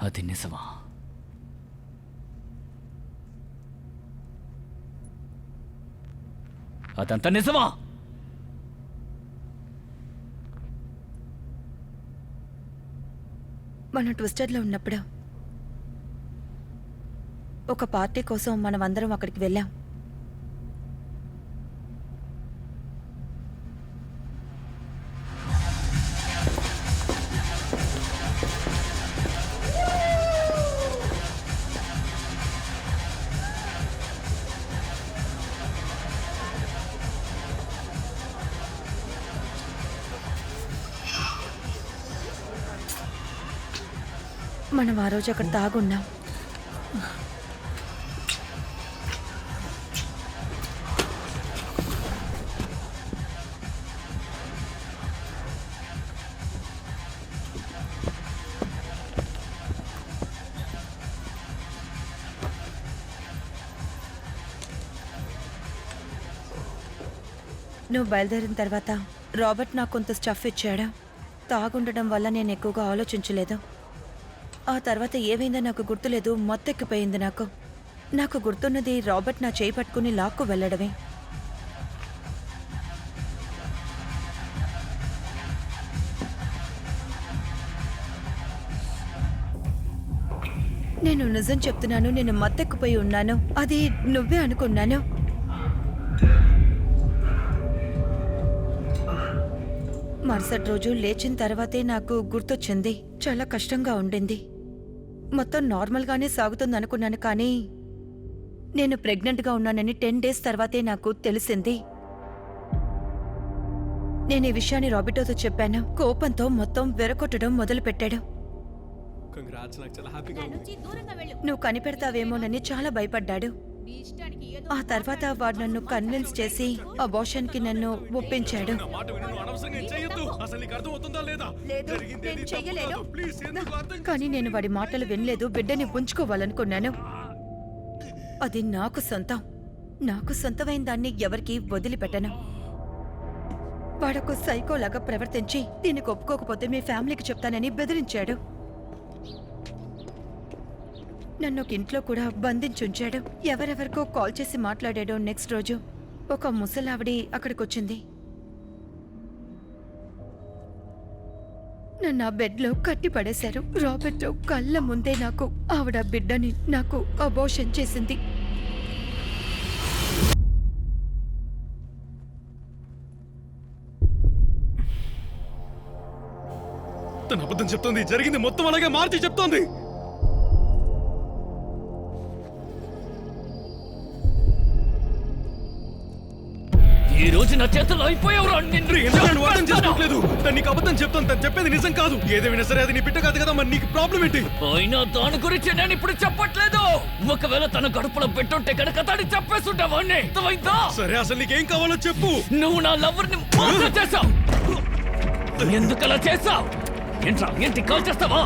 అది నిజమా? అదంతా నిజమా? మనం ట్విస్టర్లో ఉన్నప్పుడు ఒక పార్టీ కోసం మనం అందరం అక్కడికి వెళ్ళాం. మనం ఆ రోజు అక్కడ తాగున్నాం. నువ్వు బయలుదేరిన తర్వాత రాబర్ట్ నాకు కొంత స్టఫ్ ఇచ్చాడు. తాగుండడం వల్ల నేను ఎక్కువగా ఆలోచించలేదు. ఆ తర్వాత ఏమైందో నాకు గుర్తులేదు. మొత్తెక్కిపోయింది నాకు గుర్తున్నది రాబర్ట్ నా చేయి పట్టుకుని లాక్కు వెళ్ళడమే. నేను నిజం చెప్తున్నాను, నేను మత్తెక్కిపోయి ఉన్నాను. అది నువ్వే అనుకున్నాను. మరుసటి రోజు లేచిన తర్వాతే నాకు గుర్తొచ్చింది. చాలా కష్టంగా ఉండింది. మొత్తం నార్మల్గానే సాగుతుంది అనుకున్నాను, కానీ నేను ప్రెగ్నెంట్గా ఉన్నానని 10 days తర్వాతే నాకు తెలిసింది. నేను ఈ విషయాన్ని రాబిటోతో చెప్పాను. కోపంతో మొత్తం వెరకొట్టడం మొదలుపెట్టాడు. కంగ్రాట్స్, నాకు చాలా హ్యాపీగా ఉంది. నువ్వు కనిపెడతావేమోనని చాలా భయపడ్డాడు. ఆ తర్వాత వాడు నన్ను కన్విన్స్ చేసి అబార్షన్కి నన్ను ఒప్పించాడు. నా మాట విను, నువ్వు అనవసరంగా ఏం చేయొద్దు. అసలు నీకు అర్థమవుతుందా లేదా? లేదు, జరిగింది నేను ఏది తప్పు చెయ్యలేను. కాదు. ప్లీజ్ ఎందుకు అర్థం కానీ నేను వాడి మాటలు వినలేదు. బిడ్డని ఉంచుకోవాలనుకున్నాను. అది నాకు సొంతం. నాకు సొంతమైన దాన్ని ఎవరికీ వదిలిపెట్టను. వాడొక సైకోలాగా ప్రవర్తించి దీనికి ఒప్పుకోకపోతే మీ ఫ్యామిలీకి చెప్తానని బెదిరించాడు. నన్ను ఒక ఇంట్లో కూడా బంధించుంచాడు. ఎవరెవరికో కాల్ చేసి మాట్లాడాడో. నెక్స్ట్ రోజు ఒక ముసలావిడి అక్కడికొచ్చింది. నన్ను ఆ బెడ్లో కట్టి పడేశారు. రాబర్ట్ కళ్ళ ముందే ఆవిడ బిడ్డని నాకు అబోర్షన్ చేసింది. తన అబద్ధం చెప్తోంది. జరిగింది మొత్తం అలాగే మార్చి చెప్తోంది. ఈ రోజు నా చేతుల్లో అయిపోయావురా నిన్ను. ఎందుకు నన్ను అర్థం చేసుకోవట్లేదు? తను నీకు అబద్ధం చెప్తాను. తను చెప్పేది నిజం కాదు. ఏదేమైనా సరే అది నీ బిడ్డ కాదు కదా. మరి నీకు ప్రాబ్లం ఏంటి? అయినా దాని గురించి నేను ఇప్పుడు చెప్పట్లేదు. ఒకవేళ తన గడుపులో పెట్టుంటే కనుక తను చెప్పేస్తుంటావాణ్ణి. అర్థమైందా? సరే, అసలు నీకేం కావాలో చెప్పు. నువ్వు నా లవర్ ని మోసం చేశావు. ఎందుకు అలా చేశావు? ఏంట్రా, ఏంటి కాల్ చేస్తావా?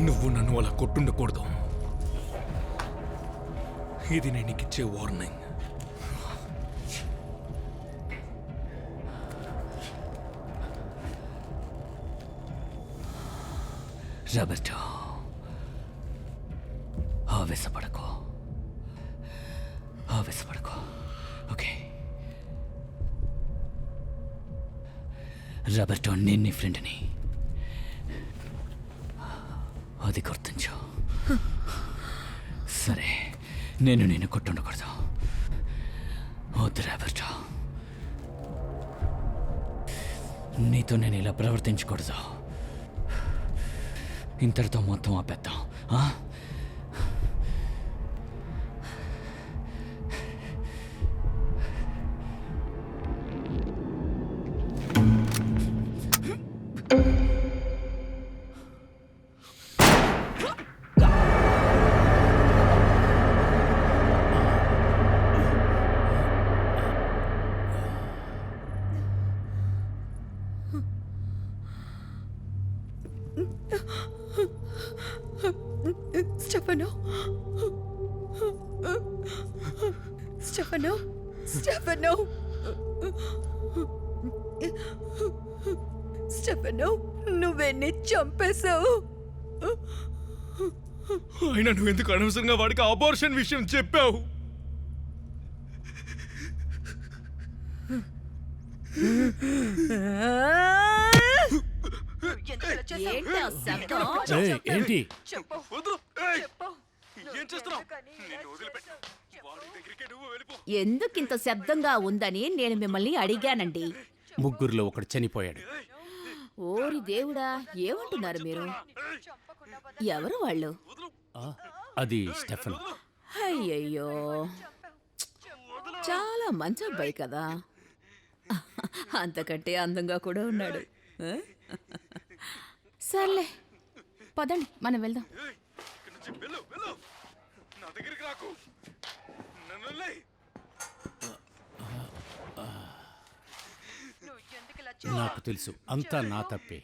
నువ్వు నన్ను అలా కొట్టుండకూడదు. ఇది నేను నీకు ఇచ్చే వార్నింగ్. రాబర్ట్, ఆవేశపడకు. ఓకే రాబర్ట్, నేను నీ ఫ్రెండ్ని. అది గుర్తించు. సరే, నేను నిన్ను కొట్టుండకూడదు. వద్దు రాబర్ట్, నీతో నేను ఇలా ప్రవర్తించకూడదు. ఇంతటితో మొత్తం ఆపేద్దాం. స్టెఫనో స్టెఫనో స్టెఫనో స్టెఫనో నువ్వెన్ని చంపేశావు. అయినా నువ్వు ఎందుకు అనవసరంగా వాడికి అబార్షన్ విషయం చెప్పావు? ఏంటి ఆ శబ్దం? ఏయ్, ఏంటి ఏం చేస్తున్నావు? నిన్ను వదిలిపెట్టు. వాడి దగ్గరికి నువ్వు వెళ్ళిపో. ఎందుకింత శబ్దంగా ఉందని నేను మిమ్మల్ని అడిగానండి. ముగ్గురులో ఒకడు చనిపోయాడు. ఓరి దేవుడా, ఏమంటున్నారు మీరు? ఎవరు వాళ్ళు? ఆ, అది స్టెఫన్. అయ్యయ్యో, చాలా మంచి అబ్బాయి కదా, అంతకంటే అందంగా కూడా ఉన్నాడు. ఆ? సర్లే, పదండి మనం వెళ్దాం. ఇక్కడి నుంచి వెళ్ళు, వెళ్ళు. నా దగ్గరికి రాకు. నన్ను వదిలేయ్. నాకు తెలుసు, అంతా నా తప్పే.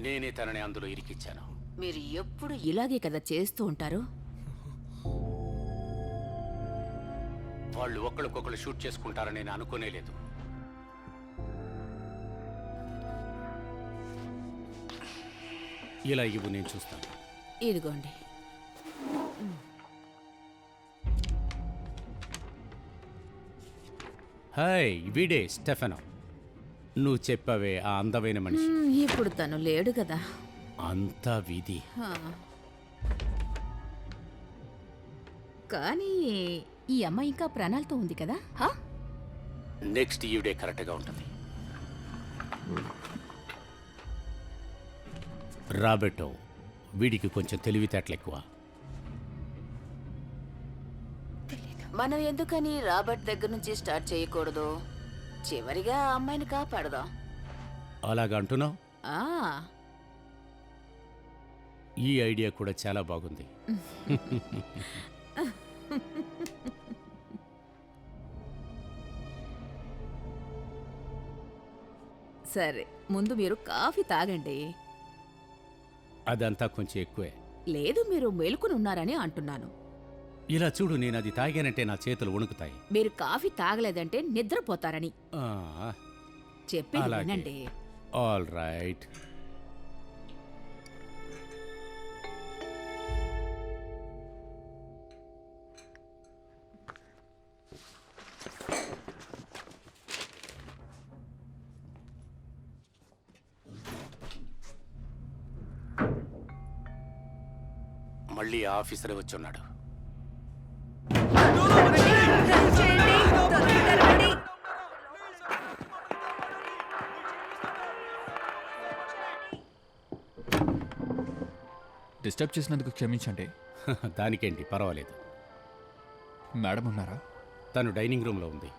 నేనే తనని అందులో ఇరికిచ్చాను. మీరు ఎప్పుడు ఇలాగే కదా చేస్తూ ఉంటారు. వాళ్ళు ఒకళ్ళకొకళ్ళు షూట్ చేసుకుంటారని నేను అనుకోనే లేదు. ఇలా ఇవ్వు, నేను చూస్తాను. ఇదిగోండి. హాయ్, వీడే స్టెఫెనో. నువ్వు చెప్పావే ఆ అందమైన మనిషి. ఇప్పుడు తను లేడు కదా. అంతా విధి. ఆ. కానీ ఈ అమ్మాయి ఇంకా ప్రాణాలతో ఉంది కదా. హా? నెక్స్ట్ ఈవిడే కరెక్ట్గా ఉంటుంది. రాబెట్టో, వీడికి కొంచెం తెలివితేటలు ఎక్కువ. మనం ఎందుకని రాబర్ట్ దగ్గర నుంచి స్టార్ట్ చేయకూడదు? చివరిగా ఆ అమ్మాయిని కాపాడదాం. అలాగా అంటున్నావు? ఆ, ఈ ఐడియా కూడా చాలా బాగుంది. సరే, ముందు మీరు కాఫీ తాగండి. అదంతా కొంచెం ఎక్కువే. లేదు, మీరు మేలుకుని ఉన్నారని అంటున్నాను. ఇలా చూడు, నేను అది తాగానంటే నా చేతులు వణుకుతాయి. మీరు కాఫీ తాగలేదంటే నిద్రపోతారని ఆ, చెప్పి అలాగే. వినండి. All right. మళ్ళీ ఆ ఆఫీసరే వచ్చి ఉన్నాడు. డిస్టర్బ్ చేసినందుకు క్షమించండి. దానికేంటి, పర్వాలేదు. మేడం ఉన్నారా? తను డైనింగ్ రూమ్లో ఉంది.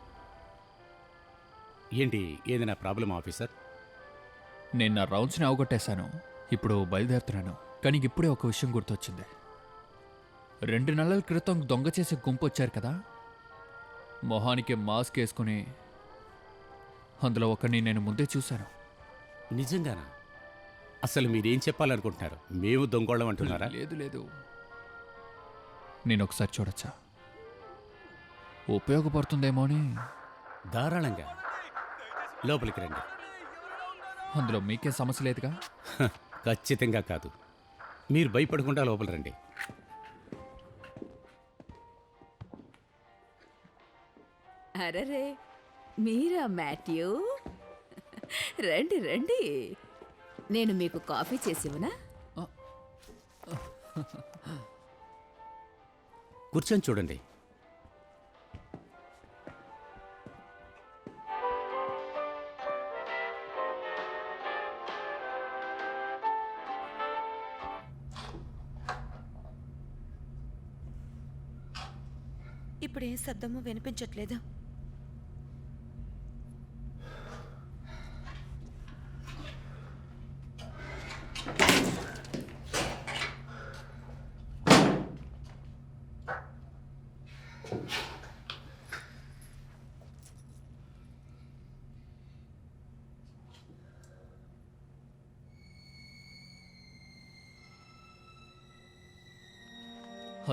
ఏంటి, ఏదైనా ప్రాబ్లం ఆఫీసర్? నేను నా రౌండ్స్ని అవగొట్టేశాను. ఇప్పుడు బయలుదేరుతున్నాను. కానీ ఇప్పుడే ఒక విషయం గుర్తొచ్చింది. 2 నెలల క్రితం దొంగ చేసే గుంపు వచ్చారు కదా, మొహానికి మాస్క్ వేసుకుని. అందులో ఒకరిని నేను ముందే చూశాను. నిజంగానా? అసలు మీరేం చెప్పాలనుకుంటున్నారు? మేము దొంగోళ్ళం అంటున్నారా? లేదు లేదు, నేను ఒకసారి చూడొచ్చా? ఉపయోగపడుతుందేమో అని. ధారాళంగా లోపలికి రండి. అందులో మీకేం సమస్య లేదుగా? ఖచ్చితంగా కాదు. మీరు భయపడకుండా లోపల రండి. అరరే, మీరా మాథ్యూ? రండి రండి, నేను మీకు కాఫీ చేసివనా? కూర్చొని చూడండి. ఇప్పుడు ఏ శబ్దము వినిపించట్లేదు.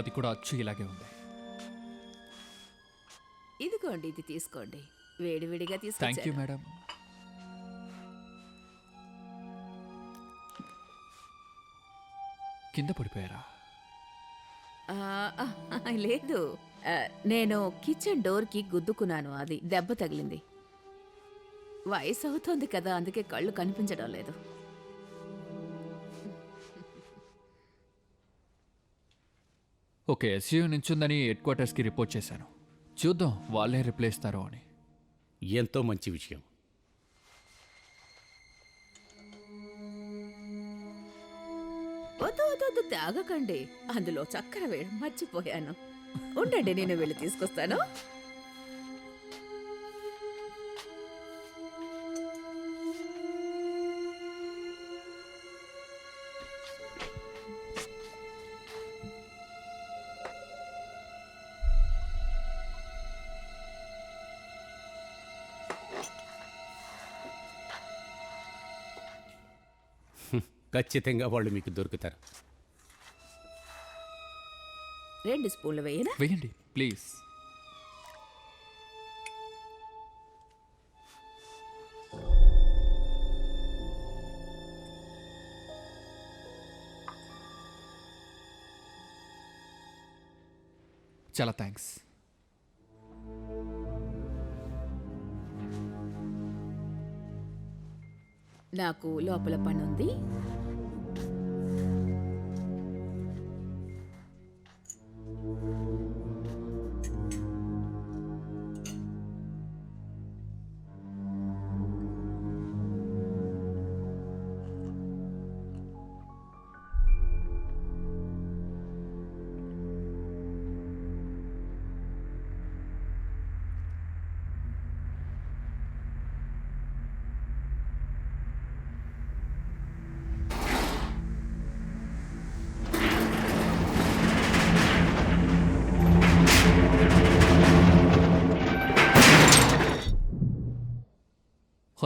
అది కూడా అచ్చు ఇలాగే ఉంది. ఇదిగోండి, ఇది తీసుకోండి. వేడివేడిగా థ్యాంక్ యూ తీసుకొచ్చాను. మేడం. కింద పడిపోయారా? ఆ, లేదు, నేను కిచెన్ డోర్కి గుద్దుకున్నాను, అది దెబ్బ తగిలింది. వయసు అవుతోంది కదా, అందుకే కళ్ళు కనిపించడం లేదు. ఓకే, ఎస్యూ నుంచుందని హెడ్ క్వార్టర్స్కి రిపోర్ట్ చేశాను. చూద్దాం వాళ్ళే రిప్లై ఇస్తారో అని. ఎంతో మంచి విషయం. వద్దు వద్దు వద్దు, తాగకండి, అందులో చక్కెర వేయడం మర్చిపోయాను. ఉండండి, నేను వెళ్ళి తీసుకొస్తాను. ఖచ్చితంగా వాళ్ళు మీకు దొరుకుతారు. 2 స్పూన్లు వేయనా? వేయండి ప్లీజ్. చాలా థ్యాంక్స్. నాకు లోపల పనుంది.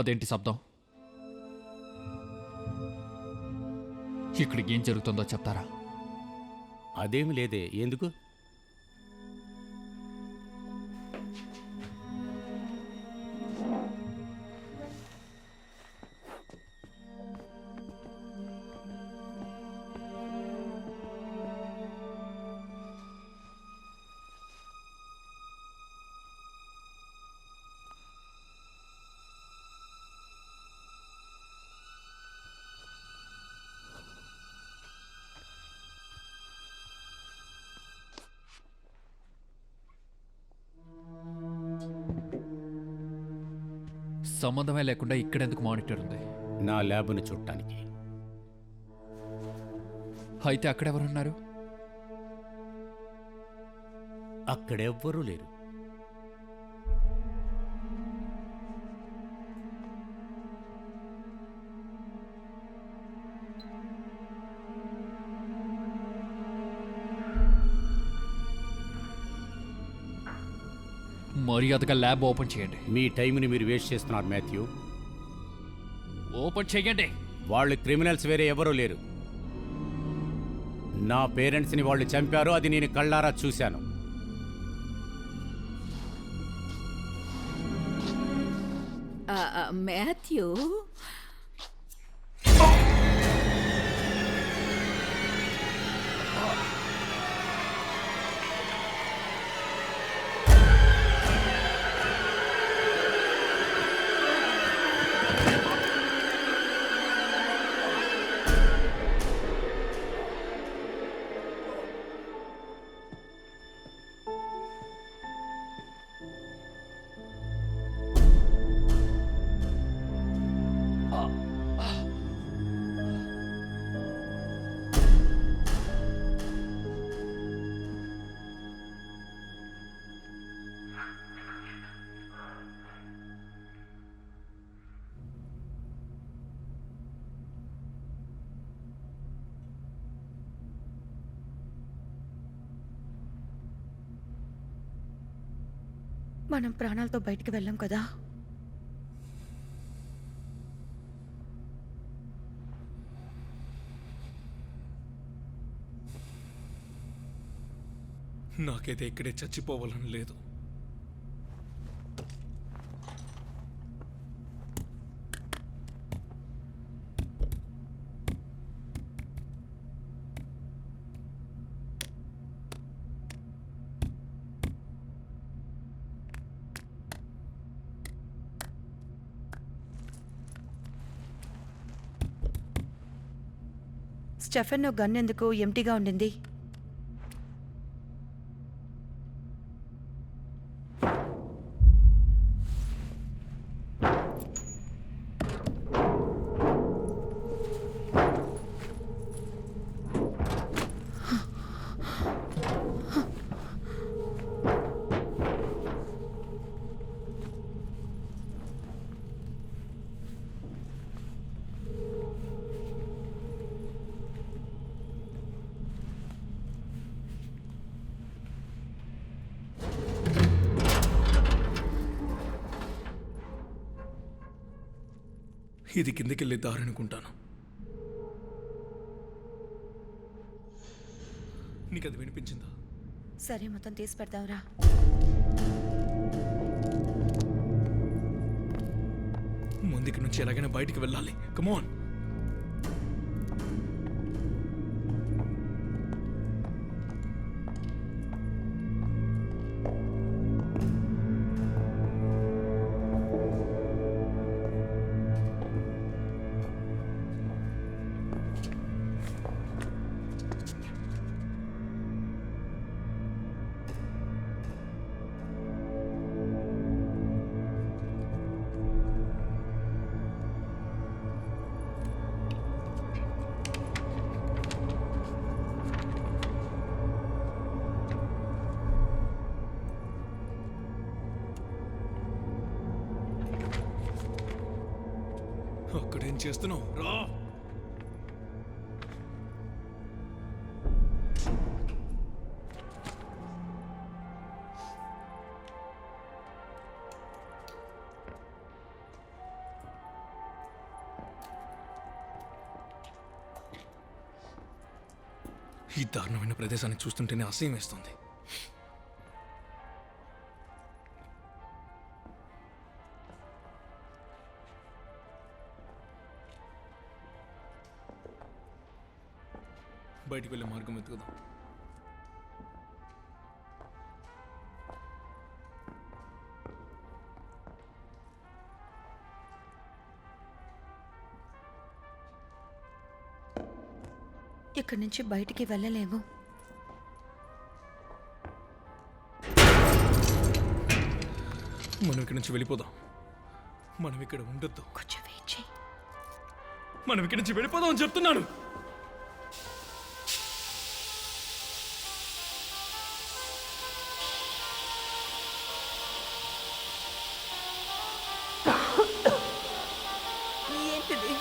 అదేంటి శబ్దం? ఇక్కడ ఏం జరుగుతుందో చెప్తారా? అదేమి లేదే, ఎందుకు? సంబంధమే లేకుండా ఇక్కడెందుకు మానిటర్ ఉంది? నా ల్యాబ్ను చూడటానికి. అయితే అక్కడెవరున్నారు? అక్కడెవ్వరూ లేరు. మర్యాదగా ల్యాబ్ ఓపెన్ చేయండి. మీ టైంని మీరు వేస్ట్ చేస్తున్నారు మాథ్యూ. ఓపెన్ చేయండి. వాళ్ళు క్రిమినల్స్, వేరే ఎవరూ లేరు. నా పేరెంట్స్ని వాళ్ళు చంపారు, అది నేను కళ్ళారా చూశాను. మాథ్యూ, మనం ప్రాణాలతో బయటికి వెళ్ళాం కదా. నాకైతే ఇక్కడే చచ్చిపోవాలని లేదు. స్టెఫెన్ గన్ ఎందుకు ఎంటీగా ఉండింది? ఇది కిందకెళ్ళే దారి అనుకుంటాను. నీకు అది వినిపించిందా? సరే, మొత్తం తీసి పెడదాంరా. ముందుకి నుంచి ఎలాగైనా బయటికి వెళ్ళాలి. కమాన్. అక్కడేం చేస్తున్నావు? రా. ఈ దారుణమైన ప్రదేశాన్ని చూస్తుంటేనే అసహ్యం వేస్తుంది. బయటికి వెళ్ళే మార్గం వెతుకుదాం. ఇక్కడి నుంచి బయటికి వెళ్ళలేము. మనం ఇక్కడి నుంచి వెళ్ళిపోదాం. మనం ఇక్కడ ఉండొద్దు. కొంచెం వెయిట్ చేయి. మనం ఇక్కడి నుంచి వెళ్ళిపోదాం అని చెప్తున్నాను. ఏంటిది?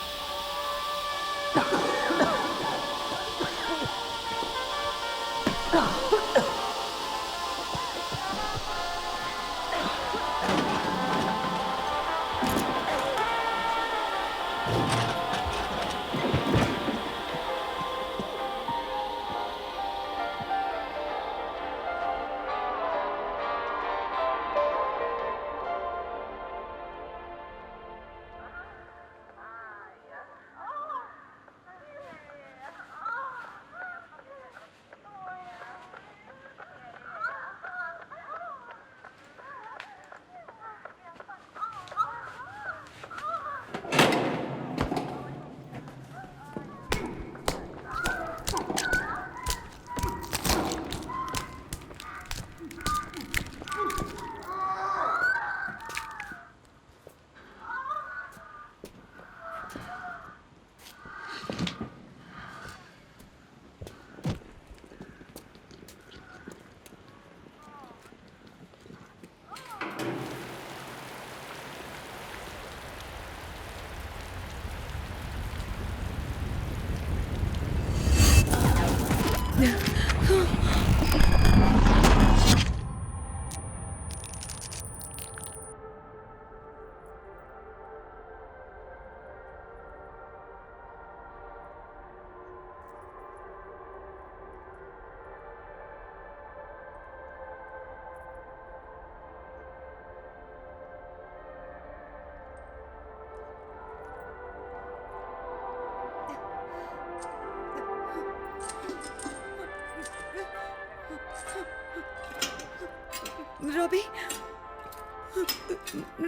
రాబీ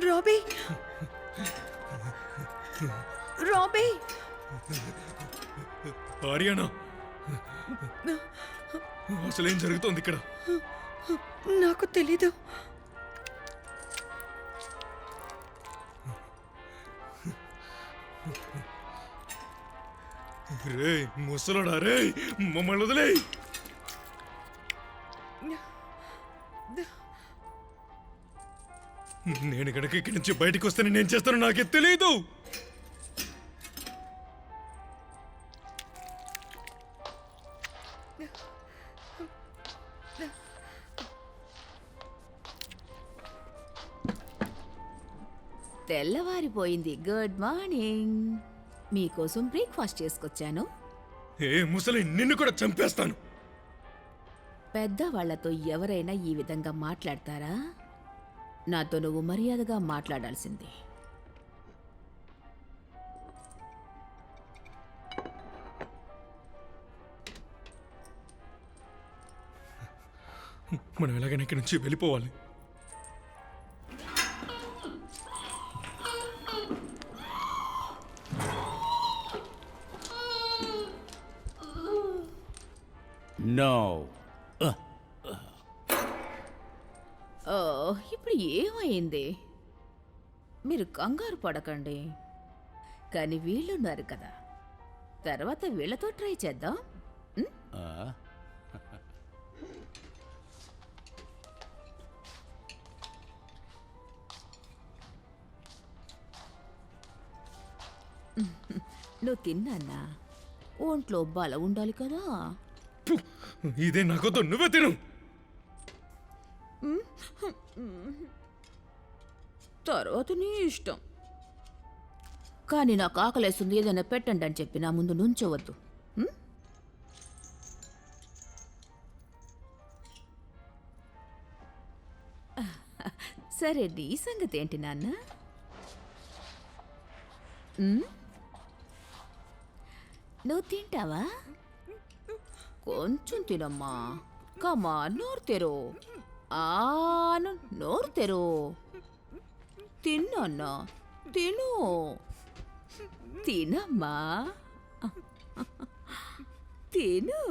రాబీ రాబీ ఆర్యానా అసలేం జరుగుతోంది ఇక్కడ? నాకు తెలీదు. రే ముసలోడా, రే మమ్మల్ని వదిలే. నేను కనుక ఇక్కడి నుంచి బయటకు వస్తే నేను చేస్తాను నాకే తెలీదు. తెల్లవారిపోయింది. Good morning. మీకోసం బ్రేక్ఫాస్ట్ చేసుకొచ్చాను. ఏ ముసలి, నిన్ను కూడా చంపేస్తాను. పెద్దవాళ్లతో ఎవరైనా ఈ విధంగా మాట్లాడతారా? నాతో నువ్వు మర్యాదగా మాట్లాడాల్సింది. మనం ఎలాగైనా ఇక్కడి నుంచి వెళ్ళిపోవాలి. నో. ఓ, ఇప్పుడు ఏమైంది? మీరు కంగారు పడకండి. కానీ వీళ్ళున్నారు కదా, తర్వాత వీళ్ళతో ట్రై చేద్దాం. నువ్వు తిన్నానా? ఒంట్లో బలం ఉండాలి కదా. ఫు, ఇదే నాకొద్దు, నువ్వే తిను. తర్వాత నీ ఇష్టం. కానీ నాకు ఆకలేస్తుంది, ఏదైనా పెట్టండి అని చెప్పి నా ముందు నుంచోవద్దు. ఉమ్? సరే, నీ సంగతి ఏంటి నాన్న? ఉమ్? నువ్వు తింటావా? కొంచెం తినమ్మా. కమా, నోరు తెరు. నోరు తెరు. తిన్నా, తిను. తినమ్మా, తిను.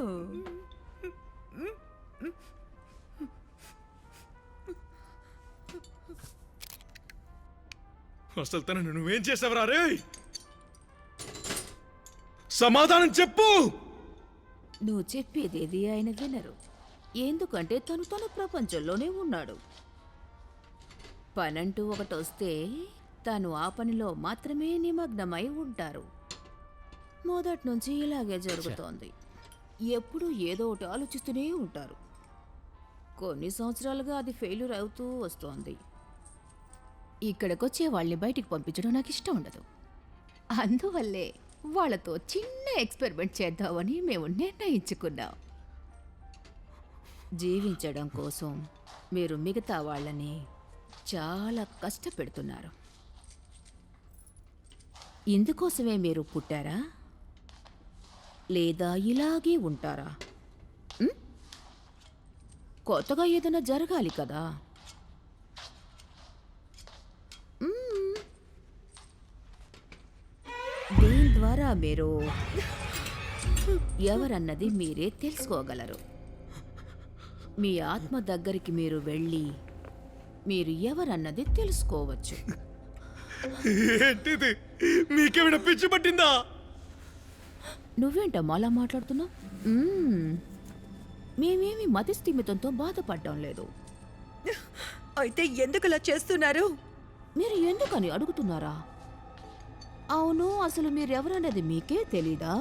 అసలు తనను నువ్వేం చేసావురా రే? సమాధానం చెప్పు. నువ్వు చెప్పేదేది ఆయన వినరు. ఎందుకంటే తను ప్రపంచంలోనే ఉన్నాడు. పనంటూ ఒకటి వస్తే తను ఆ పనిలో మాత్రమే నిమగ్నమై ఉంటారు. మొదటి నుంచి ఇలాగే జరుగుతోంది. ఎప్పుడూ ఏదో ఒకటి ఆలోచిస్తూనే ఉంటారు. కొన్ని సంవత్సరాలుగా అది ఫెయిల్యూర్ అవుతూ వస్తోంది. ఇక్కడికొచ్చే వాళ్ళని బయటికి పంపించడం నాకు ఇష్టం ఉండదు. అందువల్లే వాళ్ళతో చిన్న ఎక్స్పెరిమెంట్ చేద్దామని మేము నిర్ణయించుకున్నాం. జీవించడం కోసం మీరు మిగతా వాళ్ళని చాలా కష్టపెడుతున్నారు. ఇందుకోసమే మీరు పుట్టారా, లేదా ఇలాగే ఉంటారా? కొత్తగా ఏదైనా జరగాలి కదా. దీని ద్వారా మీరు ఎవరన్నది మీరే తెలుసుకోగలరు. మీ ఆత్మ దగ్గరికి మీరు వెళ్ళి మీరు ఎవరన్నది తెలుసుకోవచ్చు. ఏంటిది? మీకేమైనా పిచ్చి పట్టిందా? నువ్వేంటమ్మా అలా మాట్లాడుతున్నావు? మేమేమి మతి స్థిమితంతో బాధపడ్డం లేదు. అయితే ఎందుకు ఇలా చేస్తున్నారు? మీరు ఎందుకని అడుగుతున్నారా? అవును, అసలు మీరెవరన్నది మీకే తెలీదా?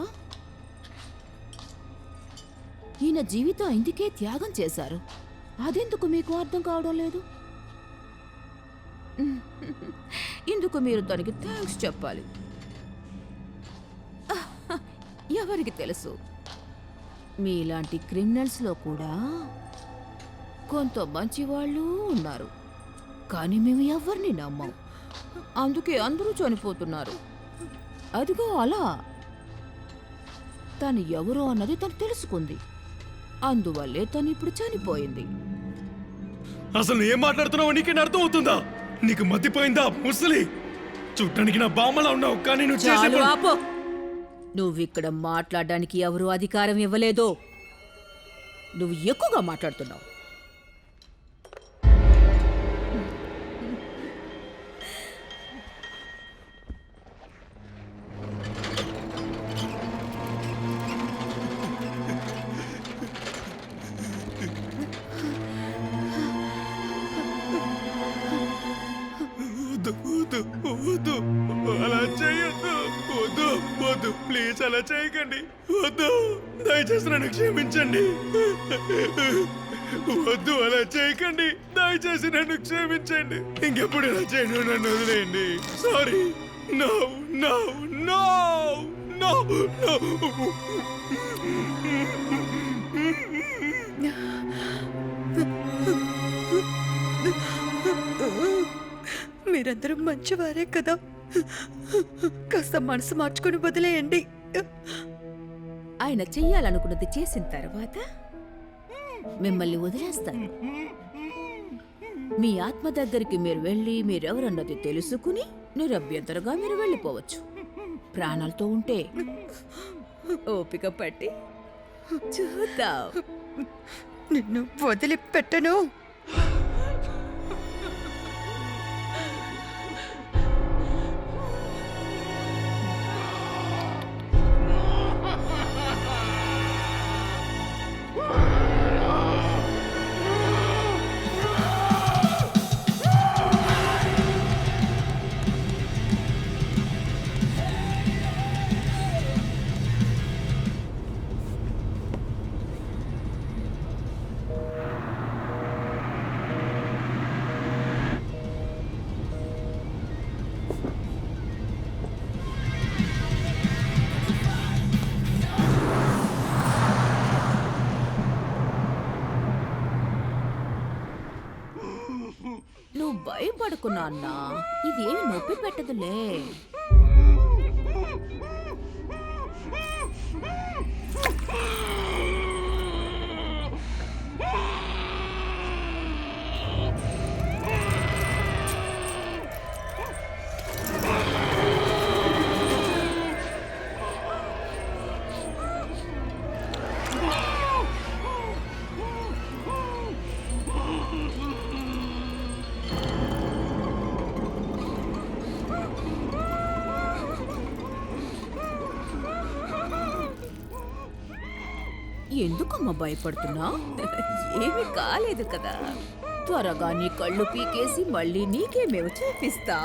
ఈయన జీవితం ఇందుకే త్యాగం చేశారు. అదెందుకు మీకు అర్థం కావడం లేదు? ఇందుకు మీరు తనకి థ్యాంక్స్ చెప్పాలి. ఎవరికి తెలుసు, మీలాంటి క్రిమినల్స్లో కూడా కొంత మంచి వాళ్ళు ఉన్నారు. కానీ మేము ఎవరిని నమ్మం. అందుకే అందరూ చనిపోతున్నారు. అదిగో అలా. తను ఎవరో అన్నది తను తెలుసుకుంది. అందువల్లే తను ఇప్పుడు చనిపోయింది. అసలు నువ్వు ఏం మాట్లాడుతున్నావు నీకేం అర్థం అవుతుందా? నీకు మతిపోయిందా ముసలి? చూడటానికి నా బామ్మలా ఉన్నావు, కానీ నువ్వు చేసే చాలు పని- ఆపు. నువ్విక్కడ మాట్లాడడానికి ఎవరు అధికారం ఇవ్వలేదు. నువ్వు ఎక్కువగా మాట్లాడుతున్నావు. వద్దు వద్దు వద్దు, అలా చేయొద్దు. వద్దు వద్దు, ప్లీజ్ అలా చేయకండి. వద్దు, దయచేసి నన్ను క్షమించండి. వద్దు, అలా చేయకండి. దయచేసి నన్ను క్షమించండి. ఇంకెప్పుడు ఇలా చేయను, నన్ను వదిలేయండి. Sorry. No no no no no. మీరందరూ మంచివారే కదా, కాస్త మనసు మార్చుకుని వదిలేయండి. ఆయన చెయ్యాలనుకున్నది చేసిన తర్వాత మిమ్మల్ని వదిలేస్తాను. మీ ఆత్మ దగ్గరికి మీరు వెళ్ళి మీరెవరన్నది తెలుసుకుని నిరభ్యంతరంగా మీరు వెళ్ళిపోవచ్చు. ప్రాణాలతో ఉంటే ఓపిక పట్టి చూద్దాం. నిన్ను వదిలిపెట్టను. నువ్వు భయపడుకున్నా అన్నా, ఇదేమి నొప్పి పెట్టదులే. ఎందుకమ్మా భయపడుతున్నా? ఏమీ కాలేదు కదా. త్వరగా నీ కళ్ళు పీకేసి మళ్ళీ నీకే మేము చూపిస్తా.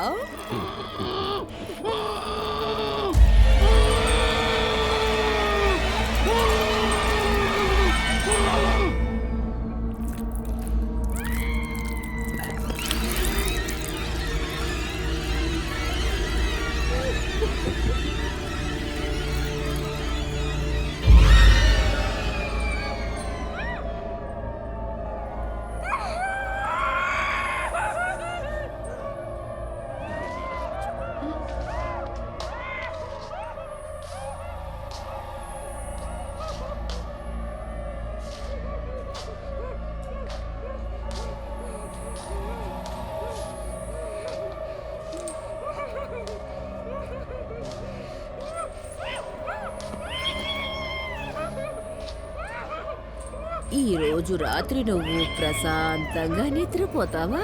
ఈ రోజు రాత్రి నువ్వు ప్రశాంతంగా నిద్రపోతావా?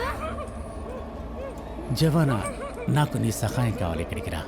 జవానా, నాకు నీ సహాయం కావాలి. ఇక్కడికి రా.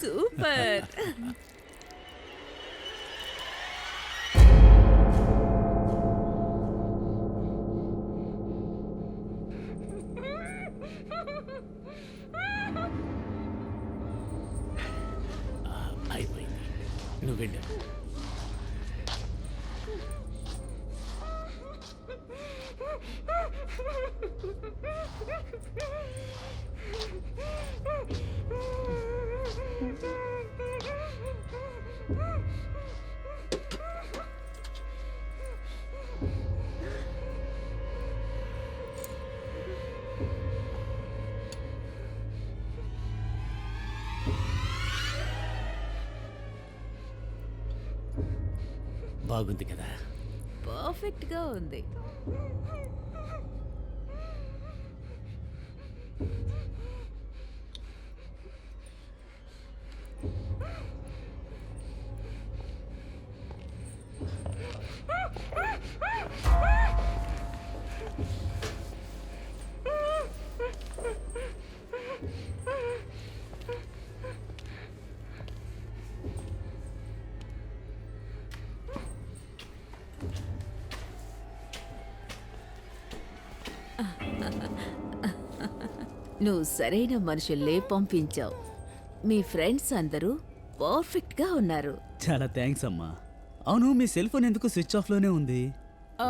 సూపర్. అయిపోయింది, నువ్వు వెళ్ళు. బాగుంది కదా? పర్ఫెక్ట్ గా ఉంది. నువ్వు సరైన మనుషుల్లే పంపించావు. మీ ఫ్రెండ్స్ అందరూ పర్ఫెక్ట్ గా ఉన్నారు. చాలా థ్యాంక్స్ అమ్మా. అవును, మీ సెల్ ఫోన్ ఎందుకు స్విచ్ ఆఫ్లోనే ఉంది? ఆ,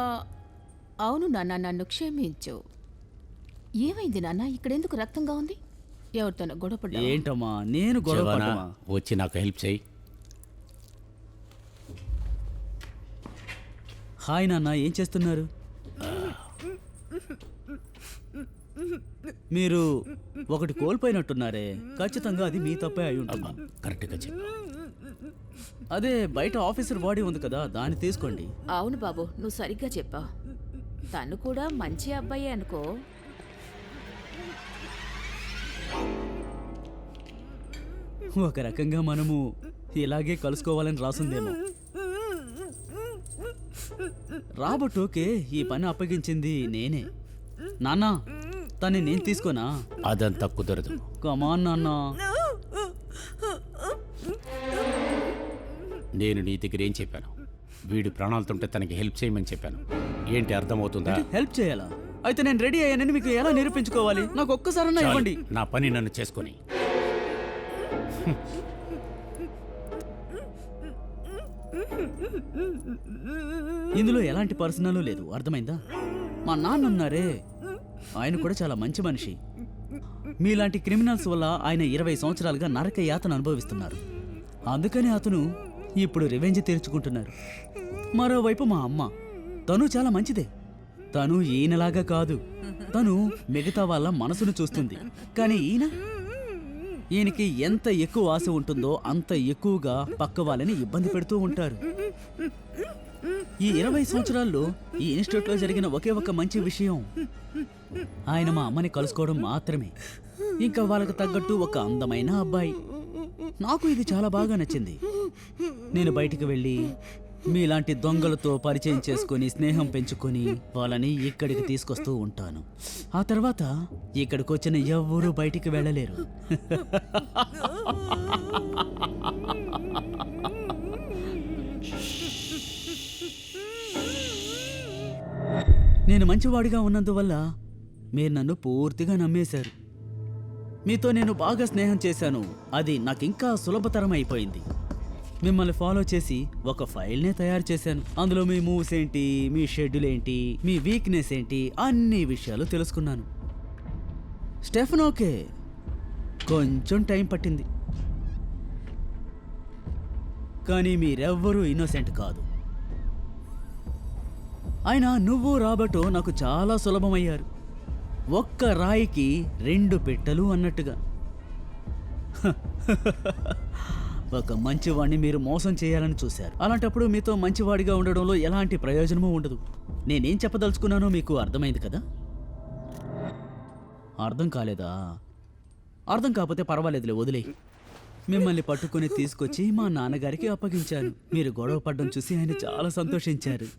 అవును నాన్న, నన్ను క్షమించు. ఏమైంది నాన్న? ఇక్కడెందుకు రక్తంగా ఉంది? ఎవరితోనో గొడవపడ్డా? ఏంటమ్మా, నేను గొడవ శివనా, పడమా? వచ్చి నాకు హెల్ప్ చేయి. హాయ్ నాన్న, ఏం చేస్తున్నారు? మీరు ఒకటి కోల్పోయినట్టున్నారే. ఖచ్చితంగా అది మీ తప్పే అయి ఉంటుంది. కరెక్ట్గా చెప్పు. అదే బయట ఆఫీసర్ బాడీ ఉంది కదా, దాన్ని తీసుకోండి. అవును బాబు, నువ్వు సరిగ్గా చెప్పావు. తను కూడా మంచి అబ్బాయే అనుకో. ఒక రకంగా మనము ఇలాగే కలుసుకోవాలని రాసుందేమో. రాబర్ట్ ఓకే, ఈ పని అప్పగించింది నేనే. నాన్నా, తన్ని నేను తీసుకోనా? అదంతా కుదరదు. కమాన్ నాన్నా. నేను నీ దగ్గర ఏం చెప్పాను? వీడి ప్రాణాలతుంటే తనకి హెల్ప్ చేయమని చెప్పాను. ఏంటి అర్థమవుతుందా? హెల్ప్ చేయాలా? అయితే నేను రెడీ అయ్యానని మీకు ఎలా నిరూపించుకోవాలి? నాకు ఒక్కసారన్నా చాలు, ఇవ్వండి. నా పని నన్ను చేసుకొని. ఇందులో ఎలాంటి పర్సనల్ లేదు, అర్థమైందా? మా నాన్న ఉన్నారే, ఆయన కూడా చాలా మంచి మనిషి. మీలాంటి క్రిమినల్స్ వల్ల ఆయన 20 సంవత్సరాలుగా నరక యాతన అనుభవిస్తున్నారు. అందుకని అతను ఇప్పుడు రివెంజ్ తీర్చుకుంటున్నారు. మరోవైపు మా అమ్మ, తను చాలా మంచిదే. తను ఈయనలాగా కాదు, తను మిగతా వాళ్ళ మనసును చూస్తుంది. కానీ ఈయనకి ఎంత ఎక్కువ ఆశ ఉంటుందో అంత ఎక్కువగా పక్క వాళ్ళని ఇబ్బంది పెడుతూ ఉంటారు. ఈ 20 సంవత్సరాల్లో ఈ ఇన్స్టిట్యూట్లో జరిగిన ఒకే ఒక మంచి విషయం ఆయన మా అమ్మని కలుసుకోవడం మాత్రమే. ఇంకా వాళ్ళకి తగ్గట్టు ఒక అందమైన అబ్బాయి. నాకు ఇది చాలా బాగా నచ్చింది. నేను బయటికి వెళ్ళి మీలాంటి దొంగలతో పరిచయం చేసుకొని స్నేహం పెంచుకొని వాళ్ళని ఇక్కడికి తీసుకొస్తూ ఉంటాను. ఆ తర్వాత ఇక్కడికి వచ్చిన ఎవ్వరూ బయటికి వెళ్ళలేరు. నేను మంచివాడిగా ఉన్నందువల్ల మీరు నన్ను పూర్తిగా నమ్మేశారు. మీతో నేను బాగా స్నేహం చేశాను. అది నాకు ఇంకా సులభతరం అయిపోయింది. మిమ్మల్ని ఫాలో చేసి ఒక ఫైల్నే తయారు చేశాను. అందులో మీ మూవ్స్ ఏంటి, మీ షెడ్యూల్ ఏంటి, మీ వీక్నెస్ ఏంటి, అన్ని విషయాలు తెలుసుకున్నాను. స్టెఫెన్ ఓకే, కొంచెం టైం పట్టింది. కానీ మీరెవ్వరూ ఇన్నోసెంట్ కాదు. అయినా నువ్వు రాబర్టో నాకు చాలా సులభమయ్యారు. ఒక్క రాయికి 2 పెట్టెలు అన్నట్టుగా. ఒక మంచివాడిని మీరు మోసం చేయాలని చూశారు. అలాంటప్పుడు మీతో మంచివాడిగా ఉండడంలో ఎలాంటి ప్రయోజనమూ ఉండదు. నేనేం చెప్పదలుచుకున్నానో మీకు అర్థమైంది కదా? అర్థం కాలేదా? అర్థం కాకపోతే పర్వాలేదులే, వదిలే. మిమ్మల్ని పట్టుకుని తీసుకొచ్చి మా నాన్నగారికి అప్పగించాను. మీరు గొడవ పడ్డం చూసి ఆయన చాలా సంతోషించారు.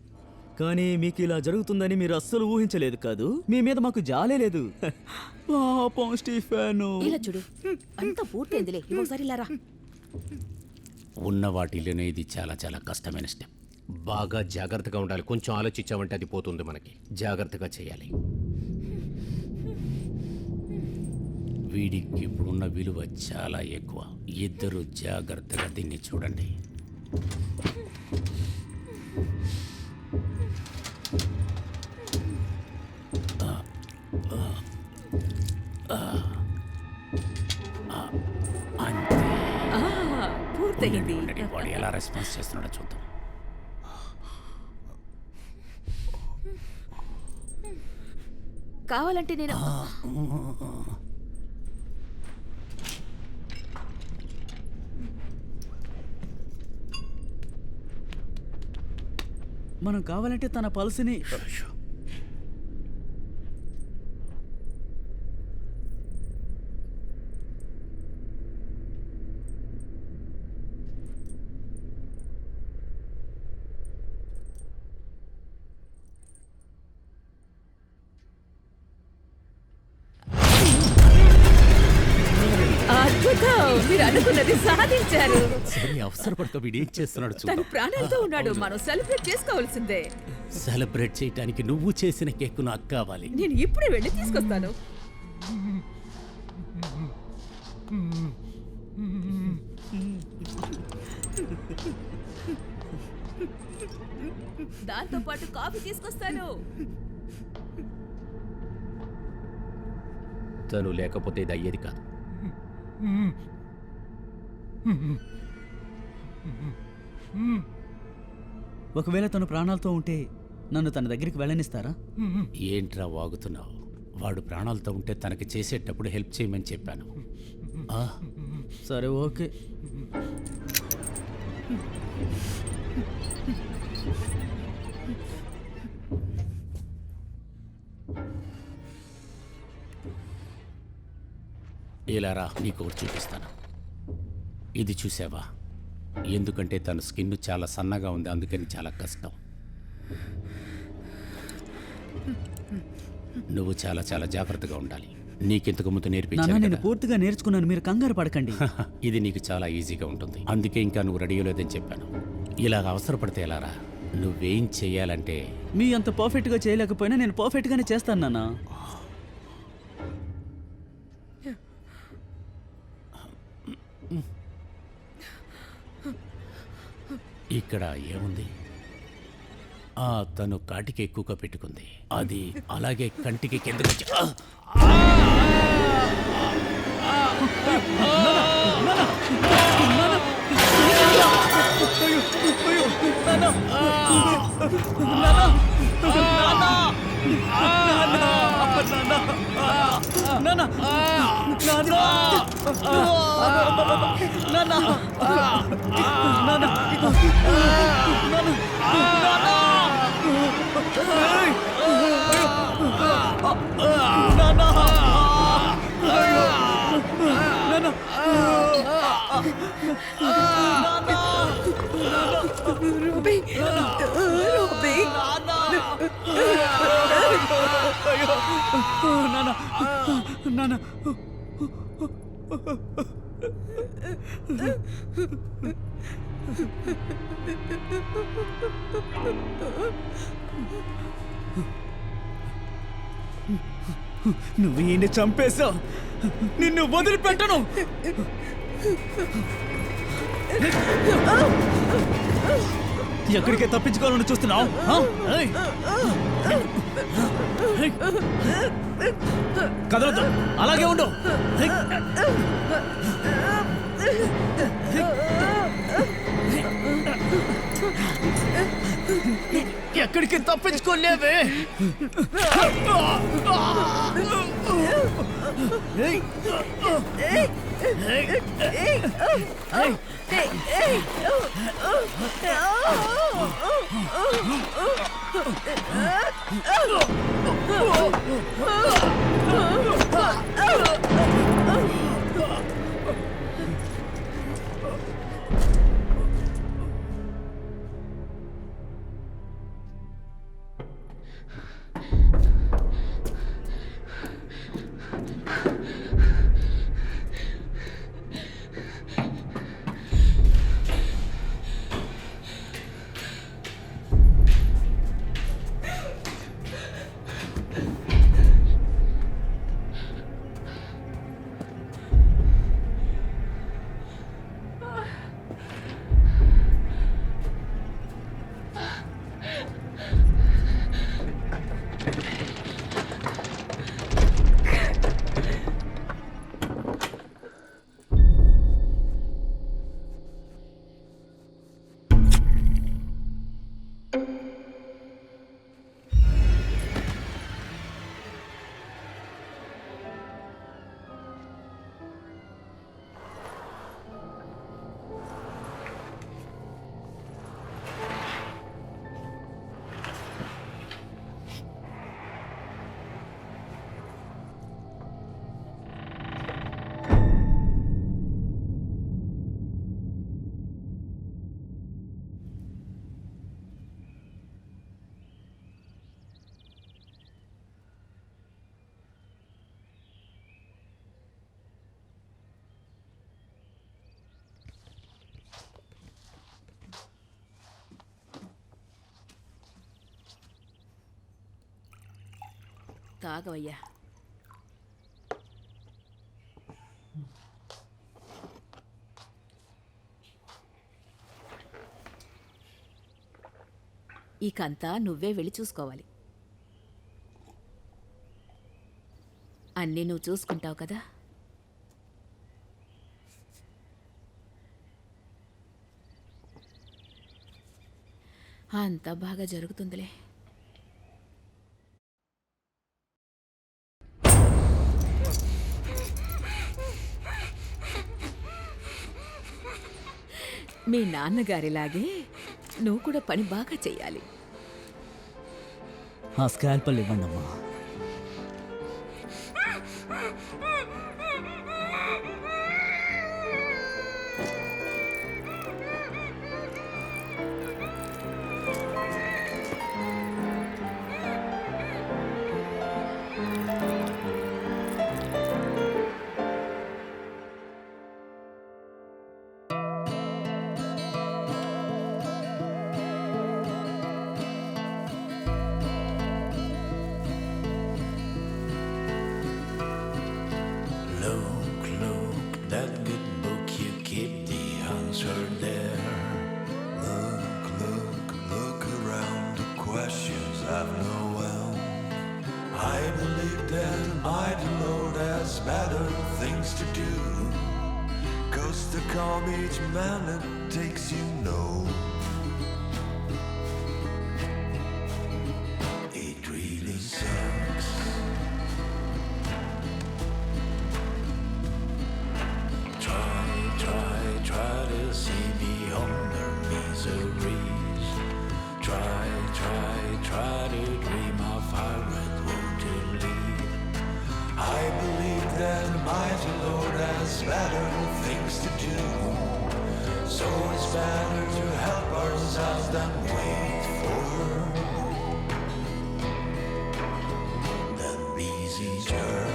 కానీ మీకు ఇలా జరుగుతుందని మీరు అస్సలు ఊహించలేదు కాదు. మీ మీద మాకు జాలే లేదు. పాపం స్టీఫెను. ఇలా చూడు, అంతా పూర్తయిందిలే. ఒకసారి ఇలా రా. ఉన్న వాటిలోనే ఇది చాలా చాలా కష్టమైన స్టెప్. బాగా జాగ్రత్తగా ఉండాలి. కొంచెం ఆలోచించామంటే అది పోతుంది మనకి. జాగ్రత్తగా చేయాలి. వీడికి ఇప్పుడున్న విలువ చాలా ఎక్కువ. ఇద్దరు జాగ్రత్తగా దీన్ని చూడండి. అంతే. పూర్తయింది. ఉండండి, వాడు ఎలా రెస్పాన్స్ చేస్తున్నాడో చూద్దాం. కావాలంటే నేను మనం కావాలంటే తన పల్స్ని అద్భుతం, మీరు అనుకున్నది సాధించారు. సరే, అవసరపడక వీడు ఏం చేస్తున్నాడు తను చూద్దాం. ప్రాణాలతో ఉన్నాడు. మనం సెలబ్రేట్ చేసుకోవాల్సిందే. సెలబ్రేట్ చేయడానికి నువ్వు చేసిన కేక్ నాకు కావాలి. నేను ఇప్పుడే వెళ్ళి తీసుకొస్తాను. దాంతో పాటు కాఫీ తీసుకొస్తాను. తను లేకపోతే ఇది అయ్యేది కాదు. ఒకవేళ తను ప్రాణాలతో ఉంటే నన్ను తన దగ్గరికి వెళ్ళనిస్తారా? ఏంట్రా వాగుతున్నావు? వాడు ప్రాణాలతో ఉంటే తనకి చేసేటప్పుడు హెల్ప్ చేయమని చెప్పాను. సరే, ఓకే. ఇలా రా, నీకు ఒకటి చూపిస్తాను. ఇది చూసావా? ఎందుకంటే తన స్కిన్ చాలా సన్నగా ఉంది, అందుకని చాలా కష్టం. నువ్వు చాలా చాలా జాగ్రత్తగా ఉండాలి. నీకెంతకు ముందు నాన్న, నేర్పించాను నేను కదా. పూర్తిగా నేర్చుకున్నాను. మీరు కంగారు పడకండి. ఇది నీకు చాలా ఈజీగా ఉంటుంది, అందుకే ఇంకా నువ్వు రెడీ లేదని చెప్పాను. ఇలాగ అవసరపడితే ఎలా రా? నువ్వేం చెయ్యాలంటే మీ అంత పర్ఫెక్ట్గా చేయలేకపోయినా నేను పర్ఫెక్ట్గానే చేస్తాను నాన్న. ఇక్కడ ఏముంది? తను కాటికి ఎక్కువగా పెట్టుకుంది. అది అలాగే కంటికి కిందకి వచ్చి నువ్వు ఈయన్ని చంపేశావు. నిన్ను వదిలిపెట్టను. ఎక్కడికే తప్పించుకోవాలని చూస్తున్నావు? కదలదు, అలాగే ఉండు. ఎక్కడికి తప్పించుకోలేవే. తాగవయ్యా. ఇకంతా నువ్వే వెళ్ళి చూసుకోవాలి. అన్నీ నువ్వు చూసుకుంటావు కదా. అంతా బాగా జరుగుతుందిలే. మీ నాన్నగారిలాగే నువ్వు కూడా పని బాగా చెయ్యాలి. ఆ స్కాల్పల్ ఇవ్వండి అమ్మా. Look, that good book you keep the answer there. Look around, the questions have no end. I believe that mighty Lord has better things to do. 'Cause the calm each man that takes you know. It really sucks. Try to see beyond their miseries. Try to dream of how it would to lead. I believe that mighty Lord has better things to do. So it's better to help ourselves than wait for that busy jerk.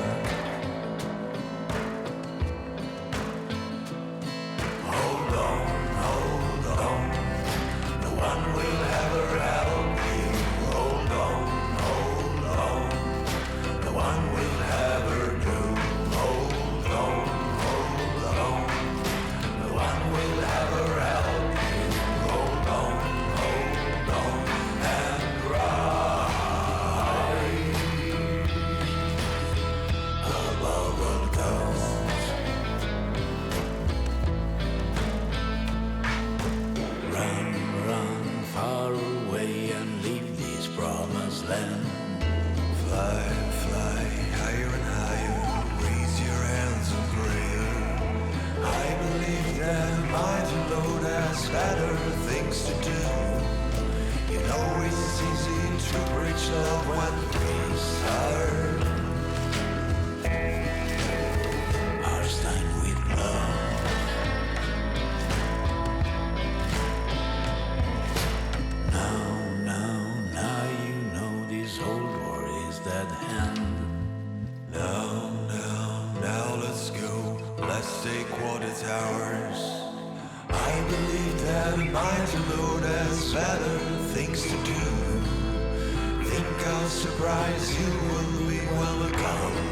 Fly higher and higher, raise your hands in prayer. I believe that mighty Lord has better things to do. You know it's easy to preach love when things are stained with love. Now you know this whole war is at hand. Now let's go. Let's take Water Towers. I believe that mighty Lord has better things to do. Think I'll surprise you when we welcome.